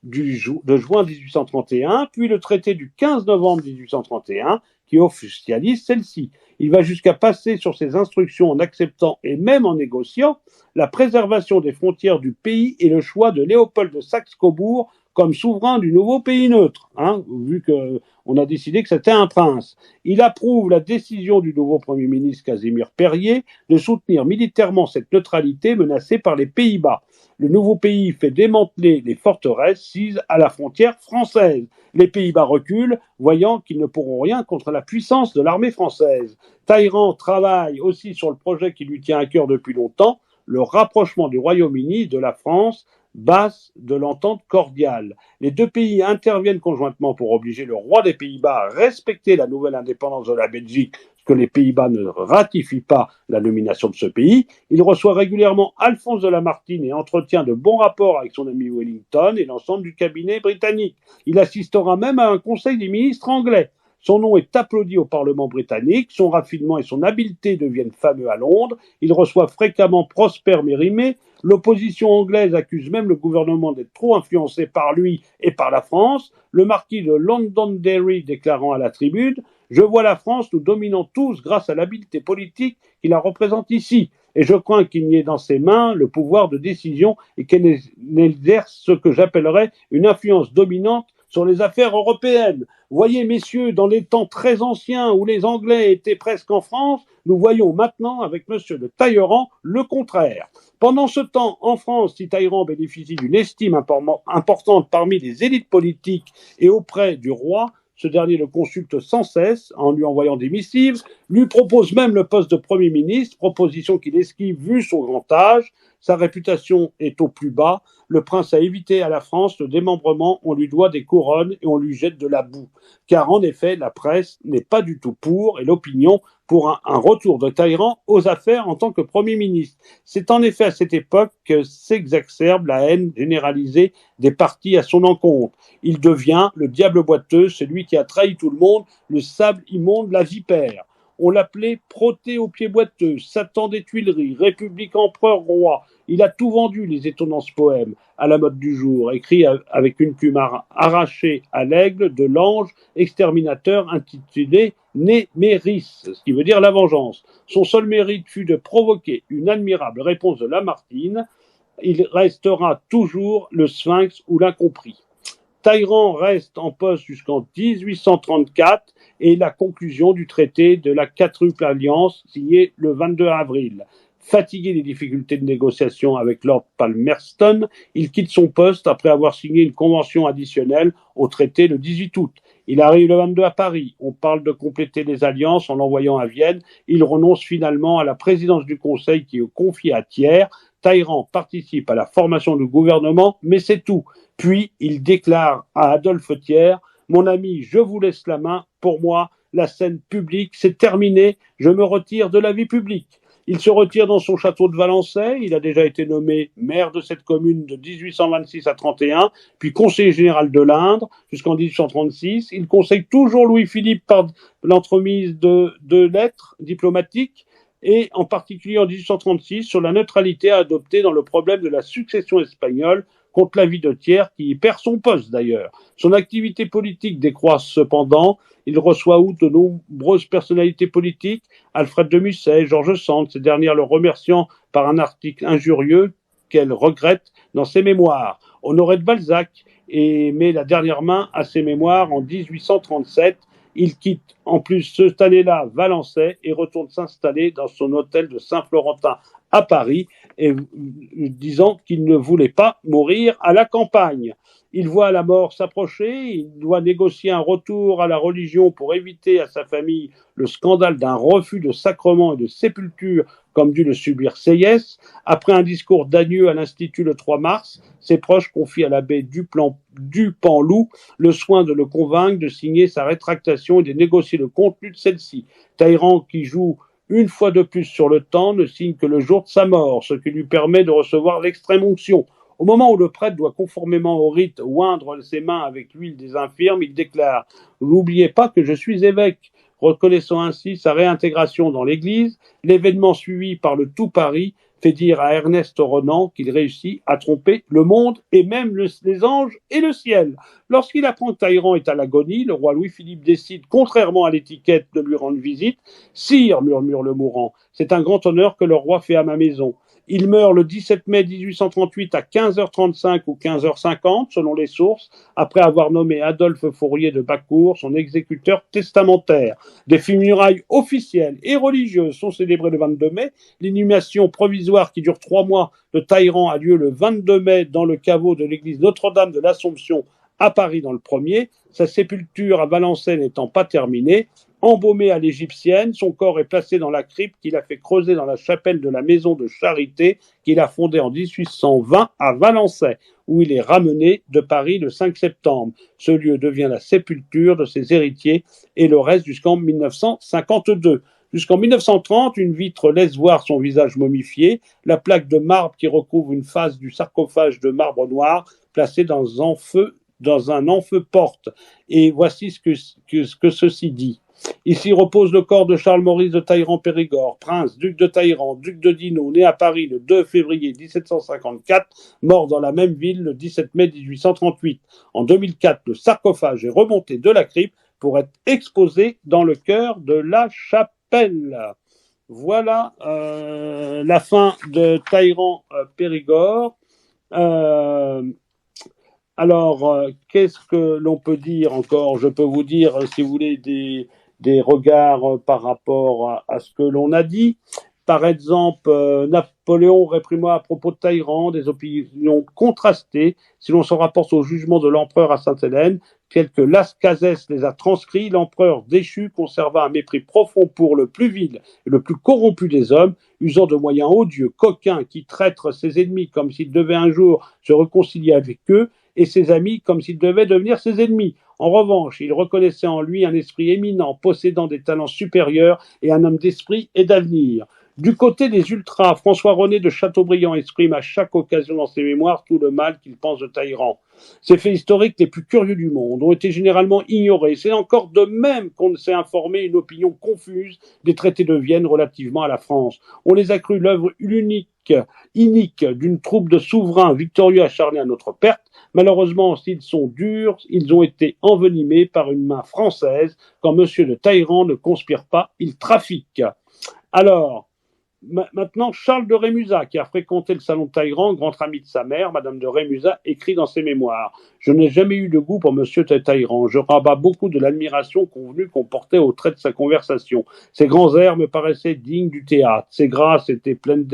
de juin 1831, puis le traité du 15 novembre 1831, qui officialise celle-ci. Il va jusqu'à passer sur ses instructions en acceptant et même en négociant la préservation des frontières du pays et le choix de Léopold de Saxe-Cobourg comme souverain du nouveau pays neutre, hein, vu qu'on a décidé que c'était un prince. Il approuve la décision du nouveau Premier ministre Casimir Perier de soutenir militairement cette neutralité menacée par les Pays-Bas. Le nouveau pays fait démanteler les forteresses sises à la frontière française. Les Pays-Bas reculent, voyant qu'ils ne pourront rien contre la puissance de l'armée française. Talleyrand travaille aussi sur le projet qui lui tient à cœur depuis longtemps, le rapprochement du Royaume-Uni et de la France, base de l'entente cordiale. Les deux pays interviennent conjointement pour obliger le roi des Pays-Bas à respecter la nouvelle indépendance de la Belgique, que les Pays-Bas ne ratifient pas la nomination de ce pays. Il reçoit régulièrement Alphonse de Lamartine et entretient de bons rapports avec son ami Wellington et l'ensemble du cabinet britannique. Il assistera même à un conseil des ministres anglais. Son nom est applaudi au Parlement britannique, son raffinement et son habileté deviennent fameux à Londres, il reçoit fréquemment Prosper Mérimée, l'opposition anglaise accuse même le gouvernement d'être trop influencé par lui et par la France, le marquis de Londonderry déclarant à la Tribune « Je vois la France nous dominant tous grâce à l'habileté politique qui la représente ici, et je crains qu'il n'y ait dans ses mains le pouvoir de décision et qu'elle n'exerce ce que j'appellerais une influence dominante sur les affaires européennes. Voyez, messieurs, dans les temps très anciens où les Anglais étaient presque en France, nous voyons maintenant avec monsieur de Talleyrand le contraire. Pendant ce temps, en France, si Talleyrand bénéficie d'une estime importante parmi les élites politiques et auprès du roi, Ce dernier le consulte sans cesse en lui envoyant des missives, lui propose même le poste de Premier ministre, proposition qu'il esquive vu son grand âge. Sa réputation est au plus bas. Le prince a évité à la France le démembrement, on lui doit des couronnes et on lui jette de la boue. Car en effet, la presse n'est pas du tout pour, et l'opinion, pour un retour de Talleyrand aux affaires en tant que Premier ministre. C'est en effet à cette époque que s'exacerbe la haine généralisée des partis à son encontre. Il devient le diable boiteux, celui qui a trahi tout le monde, le sable immonde, la vipère. On l'appelait Protée aux pieds boiteux, Satan des Tuileries, République empereur roi. Il a tout vendu, les étonnants poèmes, à la mode du jour, écrits avec une plume arrachée à l'aigle de l'ange exterminateur intitulé Néméris, ce qui veut dire la vengeance. Son seul mérite fut de provoquer une admirable réponse de Lamartine. Il restera toujours le sphinx ou l'incompris. Talleyrand reste en poste jusqu'en 1834 et la conclusion du traité de la quadruple alliance signé le 22 avril. Fatigué des difficultés de négociation avec Lord Palmerston, il quitte son poste après avoir signé une convention additionnelle au traité le 18 août. Il arrive le 22 à Paris. On parle de compléter les alliances en l'envoyant à Vienne. Il renonce finalement à la présidence du Conseil qui est confiée à Thiers. Talleyrand participe à la formation du gouvernement, mais c'est tout. Puis, il déclare à Adolphe Thiers « Mon ami, je vous laisse la main. Pour moi, la scène publique, c'est terminé. Je me retire de la vie publique. » Il se retire dans son château de Valençay. Il a déjà été nommé maire de cette commune de 1826 à 31, puis conseiller général de l'Indre jusqu'en 1836. Il conseille toujours Louis-Philippe par l'entremise de lettres diplomatiques, et en particulier en 1836 sur la neutralité à adopter dans le problème de la succession espagnole contre l'avis de Thiers, qui y perd son poste d'ailleurs. Son activité politique décroisse cependant. Il reçoit de nombreuses personnalités politiques, Alfred de Musset, Georges Sand, ces dernières le remerciant par un article injurieux qu'elle regrette dans ses mémoires. Honoré de Balzac met la dernière main à ses mémoires en 1837. Il quitte en plus cette année-là Valençay et retourne s'installer dans son hôtel de Saint-Florentin à Paris, et disant qu'il ne voulait pas mourir à la campagne. Il voit la mort s'approcher, il doit négocier un retour à la religion pour éviter à sa famille le scandale d'un refus de sacrement et de sépulture comme dut le subir Sieyès. Après un discours d'adieu à l'Institut le 3 mars, ses proches confient à l'abbé Dupanloup le soin de le convaincre de signer sa rétractation et de négocier le contenu de celle-ci. Talleyrand, qui joue une fois de plus sur le temps, ne signe que le jour de sa mort, ce qui lui permet de recevoir l'extrême onction. Au moment où le prêtre doit conformément au rite oindre ses mains avec l'huile des infirmes, il déclare « N'oubliez pas que je suis évêque », reconnaissant ainsi sa réintégration dans l'Église. L'événement suivi par le tout Paris fait dire à Ernest Renan qu'il réussit à tromper le monde et même les anges et le ciel. Lorsqu'il apprend que Talleyrand est à l'agonie, le roi Louis-Philippe décide, contrairement à l'étiquette, de lui rendre visite. « Sire, murmure le mourant, c'est un grand honneur que le roi fait à ma maison. » Il meurt le 17 mai 1838 à 15h35 ou 15h50, selon les sources, après avoir nommé Adolphe Fourier de Bacourt son exécuteur testamentaire. Des funérailles officielles et religieuses sont célébrées le 22 mai. L'inhumation provisoire qui dure 3 mois de Talleyrand a lieu le 22 mai dans le caveau de l'église Notre-Dame de l'Assomption à Paris dans le premier. Sa sépulture à Valençay n'étant pas terminée, embaumé à l'égyptienne, son corps est placé dans la crypte qu'il a fait creuser dans la chapelle de la Maison de Charité qu'il a fondée en 1820 à Valençay, où il est ramené de Paris le 5 septembre. Ce lieu devient la sépulture de ses héritiers et le reste jusqu'en 1952. Jusqu'en 1930, une vitre laisse voir son visage momifié, la plaque de marbre qui recouvre une face du sarcophage de marbre noir placé dans un ampheu-porte. Et voici ce que ceci dit. Ici repose le corps de Charles-Maurice de Talleyrand-Périgord, prince, duc de Talleyrand, duc de Dino, né à Paris le 2 février 1754, mort dans la même ville le 17 mai 1838. En 2004, le sarcophage est remonté de la crypte pour être exposé dans le chœur de la chapelle. Voilà la fin de Talleyrand-Périgord. Alors, qu'est-ce que l'on peut dire encore? Je peux vous dire, si vous voulez, des regards par rapport à ce que l'on a dit. Par exemple, Napoléon réprimait à propos de Talleyrand des opinions contrastées si l'on se rapporte au jugement de l'empereur à Sainte-Hélène, tel que Las Cases les a transcrits. L'empereur déchu conserva un mépris profond pour le plus vil et le plus corrompu des hommes, usant de moyens odieux, coquins, qui traitent ses ennemis comme s'il devait un jour se réconcilier avec eux, et ses amis comme s'ils devaient devenir ses ennemis. En revanche, il reconnaissait en lui un esprit éminent, possédant des talents supérieurs et un homme d'esprit et d'avenir. Du côté des ultras, François-René de Chateaubriand exprime à chaque occasion dans ses mémoires tout le mal qu'il pense de Talleyrand. Ces faits historiques les plus curieux du monde ont été généralement ignorés. C'est encore de même qu'on ne s'est informé une opinion confuse des traités de Vienne relativement à la France. On les a cru l'œuvre inique d'une troupe de souverains victorieux acharnés à notre perte. Malheureusement, s'ils sont durs, ils ont été envenimés par une main française. Quand Monsieur de Talleyrand ne conspire pas, il trafique. Alors, maintenant, Charles de Rémusat, qui a fréquenté le salon de Talleyrand, grand ami de sa mère, Madame de Rémusat, écrit dans ses mémoires: Je n'ai jamais eu de goût pour Monsieur de Talleyrand. Je rabats beaucoup de l'admiration convenue qu'on portait au trait de sa conversation. Ses grands airs me paraissaient dignes du théâtre. Ses grâces étaient pleines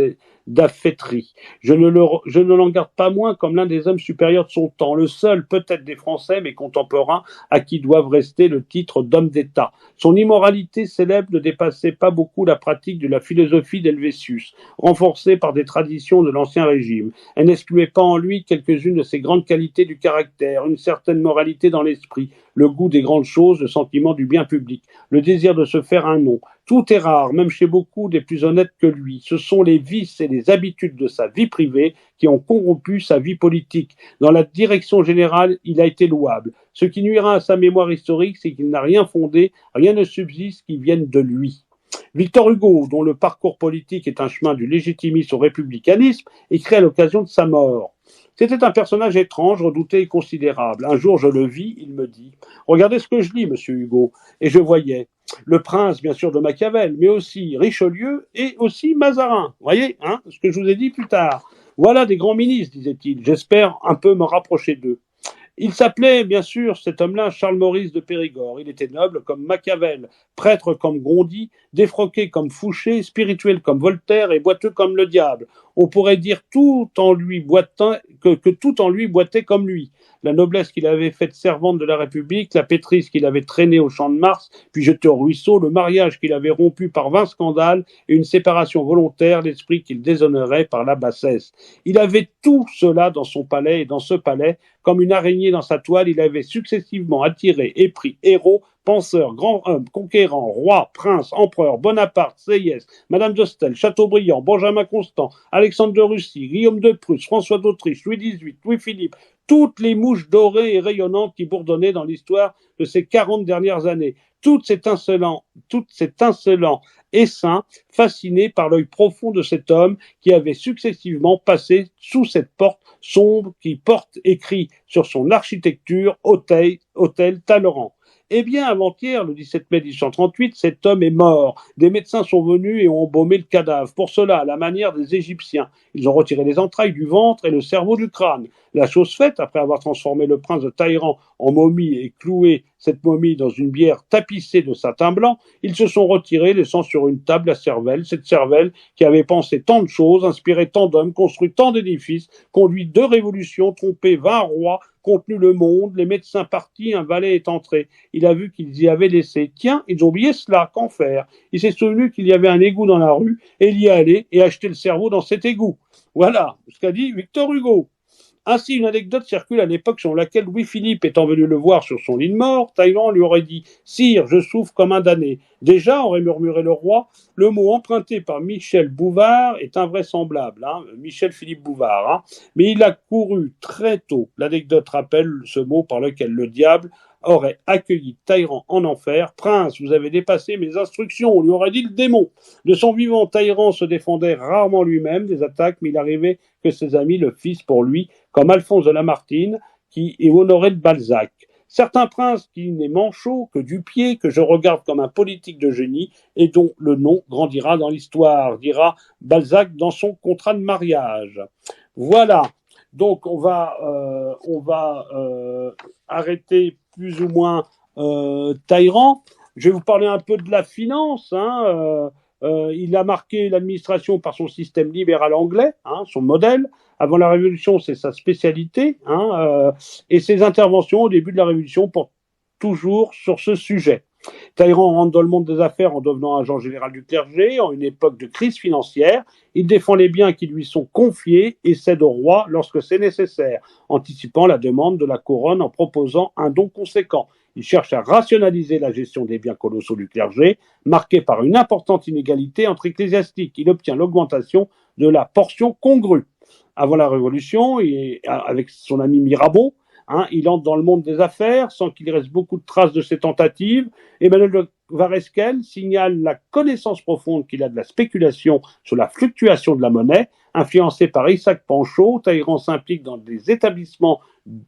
d'affêterie. Je ne l'en garde pas moins comme l'un des hommes supérieurs de son temps, le seul peut-être des Français, mais contemporains, à qui doivent rester le titre d'homme d'État. Son immoralité célèbre ne dépassait pas beaucoup la pratique de la philosophie d'Helvétius, renforcée par des traditions de l'Ancien Régime. Elle n'excluait pas en lui quelques-unes de ses grandes qualités du caractère, une certaine moralité dans l'esprit, le goût des grandes choses, le sentiment du bien public, le désir de se faire un nom. Tout est rare, même chez beaucoup des plus honnêtes que lui. Ce sont les vices et les habitudes de sa vie privée qui ont corrompu sa vie politique. Dans la direction générale, il a été louable. Ce qui nuira à sa mémoire historique, c'est qu'il n'a rien fondé, rien ne subsiste qui vienne de lui. Victor Hugo, dont le parcours politique est un chemin du légitimisme au républicanisme, écrit à l'occasion de sa mort: C'était un personnage étrange, redouté et considérable. Un jour, je le vis, il me dit: Regardez ce que je lis, monsieur Hugo. Et je voyais le prince, bien sûr, de Machiavel, mais aussi Richelieu et aussi Mazarin. Voyez, ce que je vous ai dit plus tard. Voilà des grands ministres, disait-il. J'espère un peu me rapprocher d'eux. Il s'appelait, bien sûr, cet homme-là, Charles-Maurice de Périgord. Il était noble comme Machiavel, prêtre comme Gondy, défroqué comme Fouché, spirituel comme Voltaire et boiteux comme le diable. On pourrait dire tout en lui que tout en lui boitait comme lui. La noblesse qu'il avait faite servante de la République, la pétrise qu'il avait traînée au champ de Mars, puis jetée au ruisseau, le mariage qu'il avait rompu par 20 scandales et une séparation volontaire, l'esprit qu'il déshonorait par la bassesse. Il avait tout cela dans son palais, et dans ce palais, comme une araignée dans sa toile, il avait successivement attiré et pris héros, penseurs, grands hommes, conquérants, rois, princes, empereurs, Bonaparte, Sieyès, Madame de Staël, Chateaubriand, Benjamin Constant, Alexandre de Russie, Guillaume de Prusse, François d'Autriche, Louis XVIII, Louis-Philippe, toutes les mouches dorées et rayonnantes qui bourdonnaient dans l'histoire de ces 40 dernières années. Tout cet insolent essaim, fasciné par l'œil profond de cet homme qui avait successivement passé sous cette porte sombre qui porte écrit sur son architecture Hôtel Talleyrand. Eh bien, avant-hier, le 17 mai 1838, cet homme est mort. Des médecins sont venus et ont embaumé le cadavre. Pour cela, à la manière des Égyptiens, ils ont retiré les entrailles du ventre et le cerveau du crâne. La chose faite, après avoir transformé le prince de Talleyrand en momie et cloué cette momie dans une bière tapissée de satin blanc, ils se sont retirés, laissant sur une table la cervelle, cette cervelle qui avait pensé tant de choses, inspiré tant d'hommes, construit tant d'édifices, conduit 2 révolutions, trompé 20 rois, contenu le monde, les médecins partis, un valet est entré. Il a vu qu'ils y avaient laissé. Tiens, ils ont oublié cela, qu'en faire? Il s'est souvenu qu'il y avait un égout dans la rue, et il y est allé et a jeté le cerveau dans cet égout. Voilà ce qu'a dit Victor Hugo. Ainsi, une anecdote circule à l'époque selon laquelle Louis-Philippe étant venu le voir sur son lit de mort, Talleyrand lui aurait dit « Sire, je souffre comme un damné ». Déjà, aurait murmuré le roi, le mot emprunté par Michel Bouvard est invraisemblable, Michel Philippe Bouvard, mais il a couru très tôt. L'anecdote rappelle ce mot par lequel le diable aurait accueilli Talleyrand en enfer. « Prince, vous avez dépassé mes instructions », lui aurait dit le démon. De son vivant, Talleyrand se défendait rarement lui-même des attaques, mais il arrivait que ses amis le fissent pour lui, comme Alphonse de Lamartine, qui est honoré de Balzac. Certains princes qui n'est manchot que du pied, que je regarde comme un politique de génie, et dont le nom grandira dans l'histoire, dira Balzac dans son contrat de mariage. Voilà. Donc on va arrêter plus ou moins Talleyrand. Je vais vous parler un peu de la finance. Il a marqué l'administration par son système libéral anglais, son modèle. Avant la Révolution, c'est sa spécialité, et ses interventions au début de la Révolution portent toujours sur ce sujet. Talleyrand rentre dans le monde des affaires en devenant agent général du clergé, en une époque de crise financière. Il défend les biens qui lui sont confiés et cède au roi lorsque c'est nécessaire, anticipant la demande de la couronne en proposant un don conséquent. Il cherche à rationaliser la gestion des biens colossaux du clergé, marquée par une importante inégalité entre ecclésiastiques. Il obtient l'augmentation de la portion congrue. Avant la Révolution, avec son ami Mirabeau, il entre dans le monde des affaires sans qu'il reste beaucoup de traces de ses tentatives. Emmanuel de Varesques signale la connaissance profonde qu'il a de la spéculation sur la fluctuation de la monnaie. Influencé par Isaac Panchaud, Talleyrand s'implique dans des établissements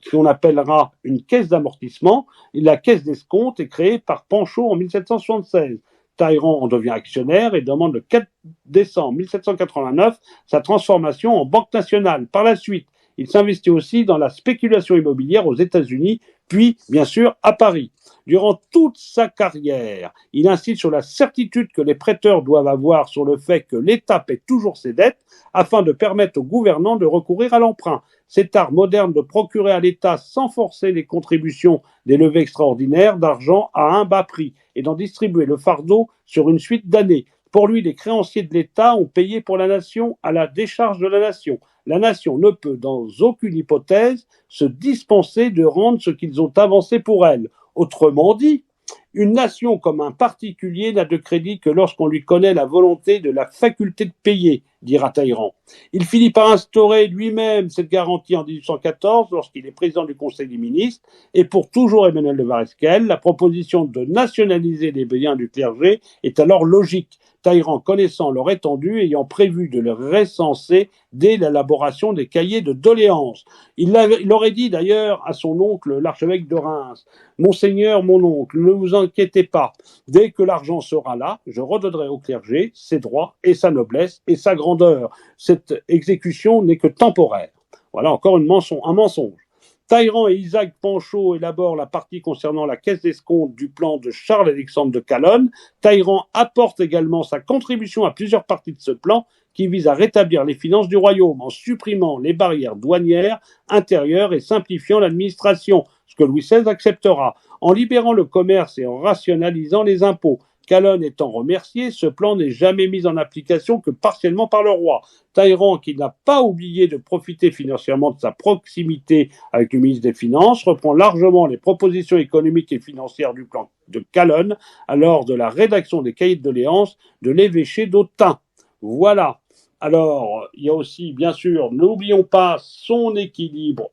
qu'on appellera une caisse d'amortissement. La caisse d'escompte est créée par Panchaud en 1776. Talleyrand en devient actionnaire et demande le 4 décembre 1789 sa transformation en banque nationale. Par la suite, il s'investit aussi dans la spéculation immobilière aux États-Unis, puis, bien sûr, à Paris. Durant toute sa carrière, il insiste sur la certitude que les prêteurs doivent avoir sur le fait que l'État paie toujours ses dettes afin de permettre aux gouvernants de recourir à l'emprunt. Cet art moderne de procurer à l'État, sans forcer les contributions, des levées extraordinaires d'argent à un bas prix et d'en distribuer le fardeau sur une suite d'années. Pour lui, les créanciers de l'État ont payé pour la nation à la décharge de la nation. La nation ne peut, dans aucune hypothèse, se dispenser de rendre ce qu'ils ont avancé pour elle. Autrement dit, une nation comme un particulier n'a de crédit que lorsqu'on lui connaît la volonté de la faculté de payer, dira Talleyrand. Il finit par instaurer lui-même cette garantie en 1814 lorsqu'il est président du Conseil des ministres et pour toujours Emmanuel de Varesques, la proposition de nationaliser les biens du clergé est alors logique. Talleyrand connaissant leur étendue, ayant prévu de les recenser dès l'élaboration des cahiers de doléances. Il aurait dit d'ailleurs à son oncle, l'archevêque de Reims, « Monseigneur, mon oncle, ne vous inquiétez pas, dès que l'argent sera là, je redonnerai au clergé ses droits et sa noblesse et sa grandeur. Cette exécution n'est que temporaire. » Voilà encore un mensonge. Talleyrand et Isaac Panchaud élaborent la partie concernant la caisse d'escompte du plan de Charles-Alexandre de Calonne. Talleyrand apporte également sa contribution à plusieurs parties de ce plan qui vise à rétablir les finances du royaume en supprimant les barrières douanières intérieures et simplifiant l'administration, ce que Louis XVI acceptera, en libérant le commerce et en rationalisant les impôts. Calonne étant remercié, ce plan n'est jamais mis en application que partiellement par le roi. Talleyrand, qui n'a pas oublié de profiter financièrement de sa proximité avec le ministre des Finances, reprend largement les propositions économiques et financières du plan de Calonne lors de la rédaction des cahiers de doléances de l'évêché d'Autun. Voilà. Alors, il y a aussi, bien sûr, n'oublions pas son équilibre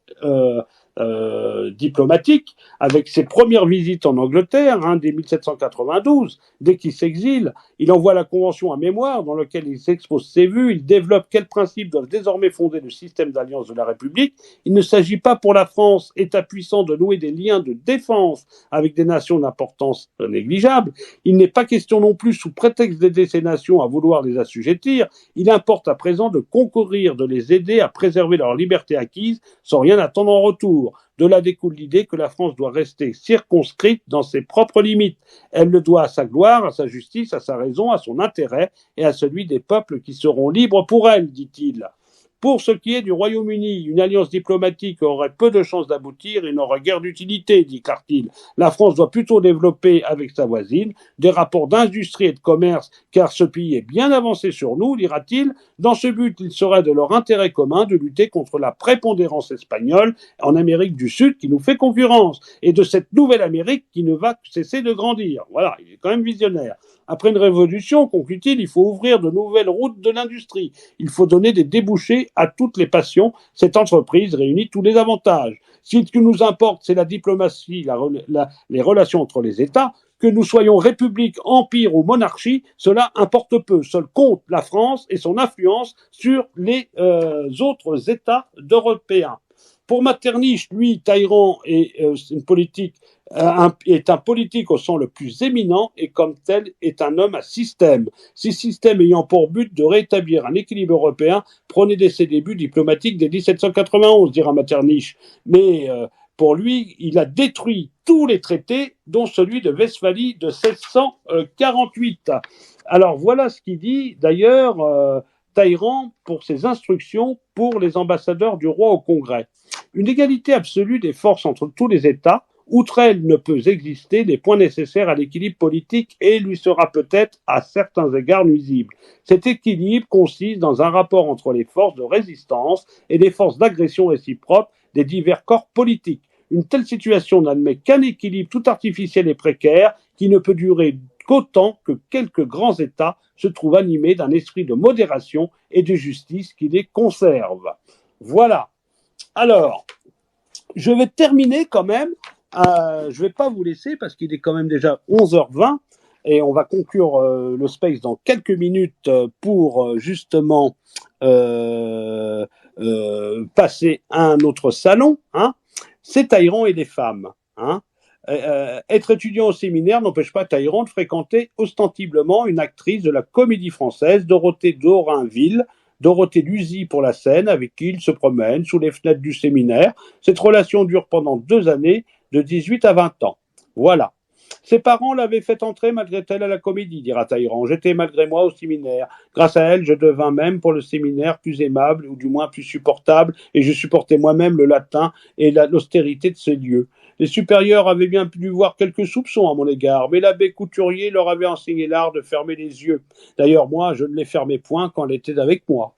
diplomatique, avec ses premières visites en Angleterre, dès 1792, dès qu'il s'exile. Il envoie la Convention à mémoire, dans laquelle il s'expose ses vues, il développe quels principes doivent désormais fonder le système d'alliance de la République. Il ne s'agit pas pour la France, État puissant, de nouer des liens de défense avec des nations d'importance négligeable. Il n'est pas question non plus, sous prétexte d'aider ces nations à vouloir les assujettir, il importe à présent de concourir, de les aider à préserver leur liberté acquise sans rien attendre en retour. De là découle l'idée que la France doit rester circonscrite dans ses propres limites. Elle le doit à sa gloire, à sa justice, à sa raison, à son intérêt et à celui des peuples qui seront libres pour elle, dit-il. Pour ce qui est du Royaume-Uni, une alliance diplomatique aurait peu de chances d'aboutir et n'aurait guère d'utilité, déclare-t-il. La France doit plutôt développer avec sa voisine des rapports d'industrie et de commerce, car ce pays est bien avancé sur nous, dira-t-il. Dans ce but, il serait de leur intérêt commun de lutter contre la prépondérance espagnole en Amérique du Sud qui nous fait concurrence, et de cette nouvelle Amérique qui ne va cesser de grandir. Voilà, il est quand même visionnaire. Après une révolution, conclut-il, il faut ouvrir de nouvelles routes de l'industrie. Il faut donner des débouchés à toutes les passions. Cette entreprise réunit tous les avantages. Si ce qui nous importe, c'est la diplomatie, les relations entre les États, que nous soyons république, empire ou monarchie, cela importe peu. Seul compte la France et son influence sur les autres États européens. Pour Metternich, lui, Talleyrand est un politique au sens le plus éminent et comme tel est un homme à système. Ces systèmes ayant pour but de rétablir un équilibre européen, prenez dès ses débuts diplomatiques dès 1791, dira Metternich. Mais Pour lui, il a détruit tous les traités, dont celui de Westphalie de 1648. Alors voilà ce qu'il dit d'ailleurs Talleyrand pour ses instructions pour les ambassadeurs du roi au Congrès. Une égalité absolue des forces entre tous les États, outre elle ne peut exister des points nécessaires à l'équilibre politique et lui sera peut-être à certains égards nuisible. Cet équilibre consiste dans un rapport entre les forces de résistance et les forces d'agression réciproque des divers corps politiques. Une telle situation n'admet qu'un équilibre tout artificiel et précaire qui ne peut durer qu'autant que quelques grands États se trouvent animés d'un esprit de modération et de justice qui les conserve. Voilà. Alors, je vais terminer quand même. Je ne vais pas vous laisser parce qu'il est quand même déjà 11h20 et on va conclure le Space dans quelques minutes pour justement passer à un autre salon. Hein. C'est Talleyrand et les femmes. Hein. Être étudiant au séminaire n'empêche pas Talleyrand de fréquenter ostensiblement une actrice de la Comédie Française, Dorothée Dorinville, Dorothée Luzy pour la scène, avec qui il se promène sous les fenêtres du séminaire. Cette relation dure pendant 2 années, de 18 à 20 ans. Voilà. Ses parents l'avaient fait entrer malgré elle à la comédie, dira Talleyrand. J'étais malgré moi au séminaire. Grâce à elle, je devins même pour le séminaire plus aimable, ou du moins plus supportable, et je supportais moi-même le latin et l'austérité de ces lieux. Les supérieurs avaient bien pu voir quelques soupçons à mon égard, mais l'abbé Couturier leur avait enseigné l'art de fermer les yeux. D'ailleurs, moi, je ne les fermais point quand elle était avec moi.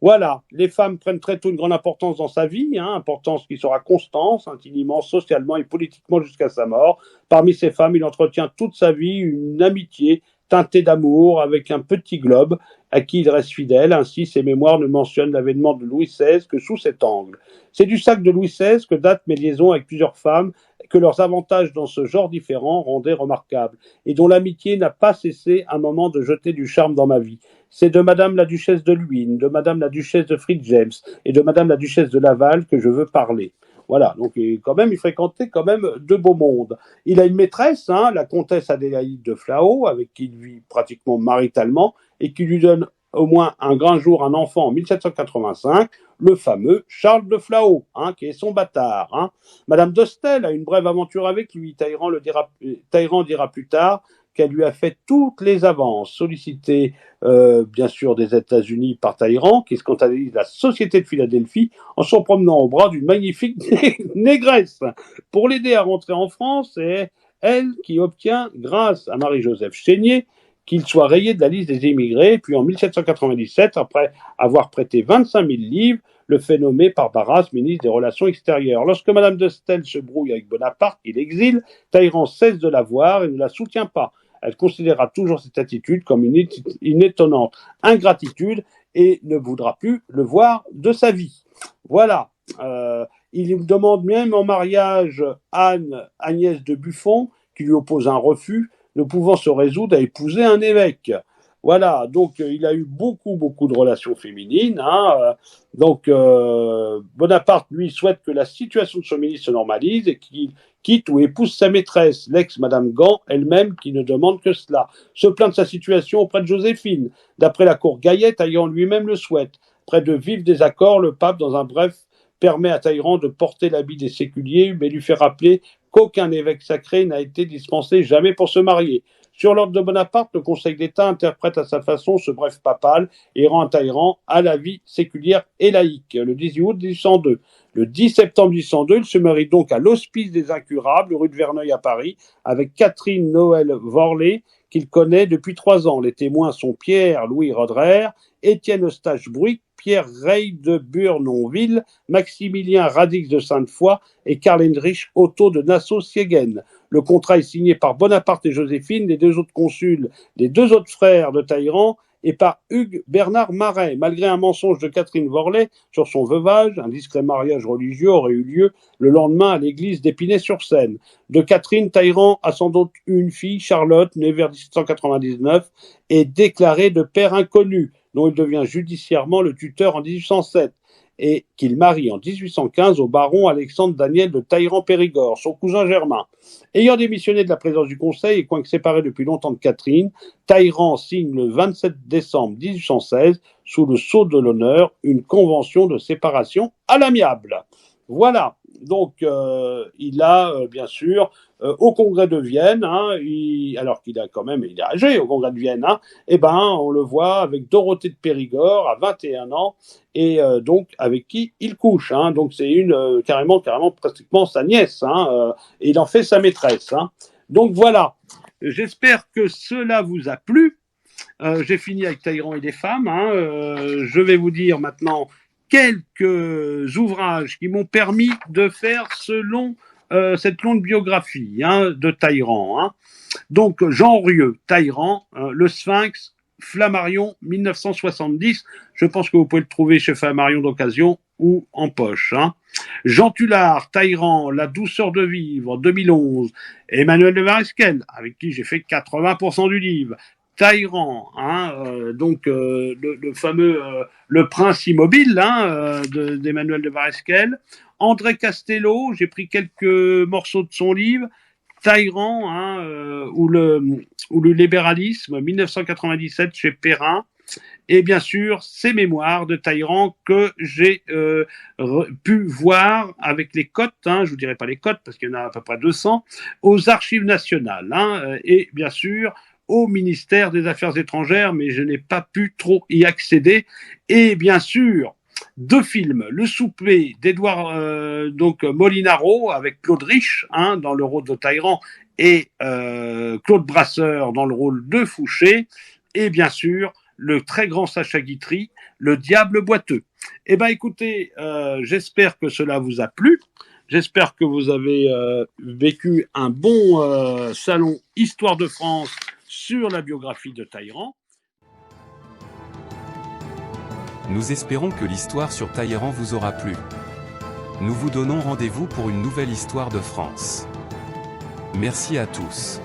Voilà, les femmes prennent très tôt une grande importance dans sa vie, importance qui sera constante, intimement, socialement et politiquement jusqu'à sa mort. Parmi ces femmes, il entretient toute sa vie une amitié teintée d'amour avec un petit globe à qui il reste fidèle. Ainsi, ses mémoires ne mentionnent l'avènement de Louis XVI que sous cet angle. C'est du sac de Louis XVI que datent mes liaisons avec plusieurs femmes que leurs avantages dans ce genre différent rendaient remarquables et dont l'amitié n'a pas cessé un moment de jeter du charme dans ma vie. C'est de Madame la Duchesse de Luynes, de Madame la Duchesse de Fritz James et de Madame la Duchesse de Laval que je veux parler. Voilà, donc quand même, il fréquentait quand même de beaux mondes. Il a une maîtresse, la comtesse Adélaïde de Flao, avec qui il vit pratiquement maritalement et qui lui donne au moins un grand jour un enfant en 1785, le fameux Charles de Flao, qui est son bâtard. Madame de Staël a une brève aventure avec lui. Talleyrand dira plus tard qu'elle lui a fait toutes les avances, sollicitées bien sûr des États-Unis par Talleyrand, qui scandalise la Société de Philadelphie en s'en promenant au bras d'une magnifique négresse. Pour l'aider à rentrer en France, c'est elle qui obtient, grâce à Marie-Joseph Chénier, qu'il soit rayé de la liste des émigrés, puis en 1797, après avoir prêté 25 000 livres, le fait nommer par Barras ministre des Relations extérieures. Lorsque Madame de Staël se brouille avec Bonaparte, il exile, Talleyrand cesse de la voir et ne la soutient pas. Elle considérera toujours cette attitude comme une étonnante ingratitude et ne voudra plus le voir de sa vie. Voilà. Il demande même en mariage Agnès de Buffon, qui lui oppose un refus, ne pouvant se résoudre à épouser un évêque. Voilà, donc il a eu beaucoup de relations féminines. Donc Bonaparte, lui, souhaite que la situation de son ministre se normalise et qu'il quitte ou épouse sa maîtresse, l'ex-Madame Gand, elle-même, qui ne demande que cela. Se plaint de sa situation auprès de Joséphine. D'après la cour Gaillette, Talleyrand lui-même le souhaite. Près de vifs désaccords, le pape, dans un bref, permet à Talleyrand de porter l'habit des séculiers, mais lui fait rappeler qu'aucun évêque sacré n'a été dispensé jamais pour se marier. Sur l'ordre de Bonaparte, le Conseil d'État interprète à sa façon ce bref papal et rend Talleyrand à la vie séculière et laïque, le 18 août 1802. Le 10 septembre 1802, il se marie donc à l'Hospice des Incurables, rue de Verneuil à Paris, avec Catherine Noël Vorlé, qu'il connaît depuis 3 ans. Les témoins sont Pierre-Louis Roderer, Étienne Eustache-Bruick, Pierre Rey de Burnonville, Maximilien Radix de Sainte-Foy et Karl-Heinrich Otto de Nassau-Siegen. Le contrat est signé par Bonaparte et Joséphine, les 2 autres consuls, les 2 autres frères de Talleyrand, et par Hugues Bernard Marais. Malgré un mensonge de Catherine Vorlé sur son veuvage, un discret mariage religieux aurait eu lieu le lendemain à l'église d'Épinay-sur-Seine. De Catherine, Talleyrand a sans doute eu une fille, Charlotte, née vers 1799, et déclarée de père inconnu, dont il devient judiciairement le tuteur en 1807, et qu'il marie en 1815 au baron Alexandre Daniel de Talleyrand-Périgord, son cousin germain. Ayant démissionné de la présidence du Conseil et quoique séparé depuis longtemps de Catherine, Talleyrand signe le 27 décembre 1816, sous le sceau de l'honneur, une convention de séparation à l'amiable. Voilà, Donc, il a, bien sûr, au congrès de Vienne, hein, alors qu'il a quand même, il est âgé au congrès de Vienne, hein, eh ben, on le voit avec Dorothée de Périgord à 21 ans, et donc avec qui il couche. Hein, donc c'est une carrément pratiquement sa nièce, hein, et il en fait sa maîtresse. Hein. Donc voilà. J'espère que cela vous a plu. J'ai fini avec Talleyrand et les femmes. Hein, je vais vous dire maintenant quelques ouvrages qui m'ont permis de faire cette longue biographie, hein, de Talleyrand. Hein. Donc, Jean Rieu, Talleyrand, Le Sphinx, Flammarion, 1970. Je pense que vous pouvez le trouver chez Flammarion d'occasion ou en poche. Hein. Jean Tullard, Talleyrand, La douceur de vivre, 2011. Emmanuel de Varesquel, avec qui j'ai fait 80% du livre. Talleyrand, hein, donc le fameux Le Prince immobile, hein, d'Emmanuel de Varesquel. André Castello, j'ai pris quelques morceaux de son livre. Talleyrand, hein, ou le libéralisme, 1997 chez Perrin. Et bien sûr, ces mémoires de Talleyrand que j'ai pu voir avec les cotes, hein, je vous dirai pas les cotes parce qu'il y en a à peu près 200, aux archives nationales, hein, et bien sûr au ministère des Affaires étrangères, mais je n'ai pas pu trop y accéder. Et bien sûr, 2 films, Le souper d'Édouard donc Molinaro avec Claude Rich, hein, dans le rôle de Talleyrand, et Claude Brasseur dans le rôle de Fouché, et bien sûr le très grand Sacha Guitry, Le diable boiteux. Eh ben écoutez, j'espère que cela vous a plu. J'espère que vous avez vécu un bon salon Histoire de France sur la biographie de Talleyrand. Nous espérons que l'histoire sur Talleyrand vous aura plu. Nous vous donnons rendez-vous pour une nouvelle histoire de France. Merci à tous.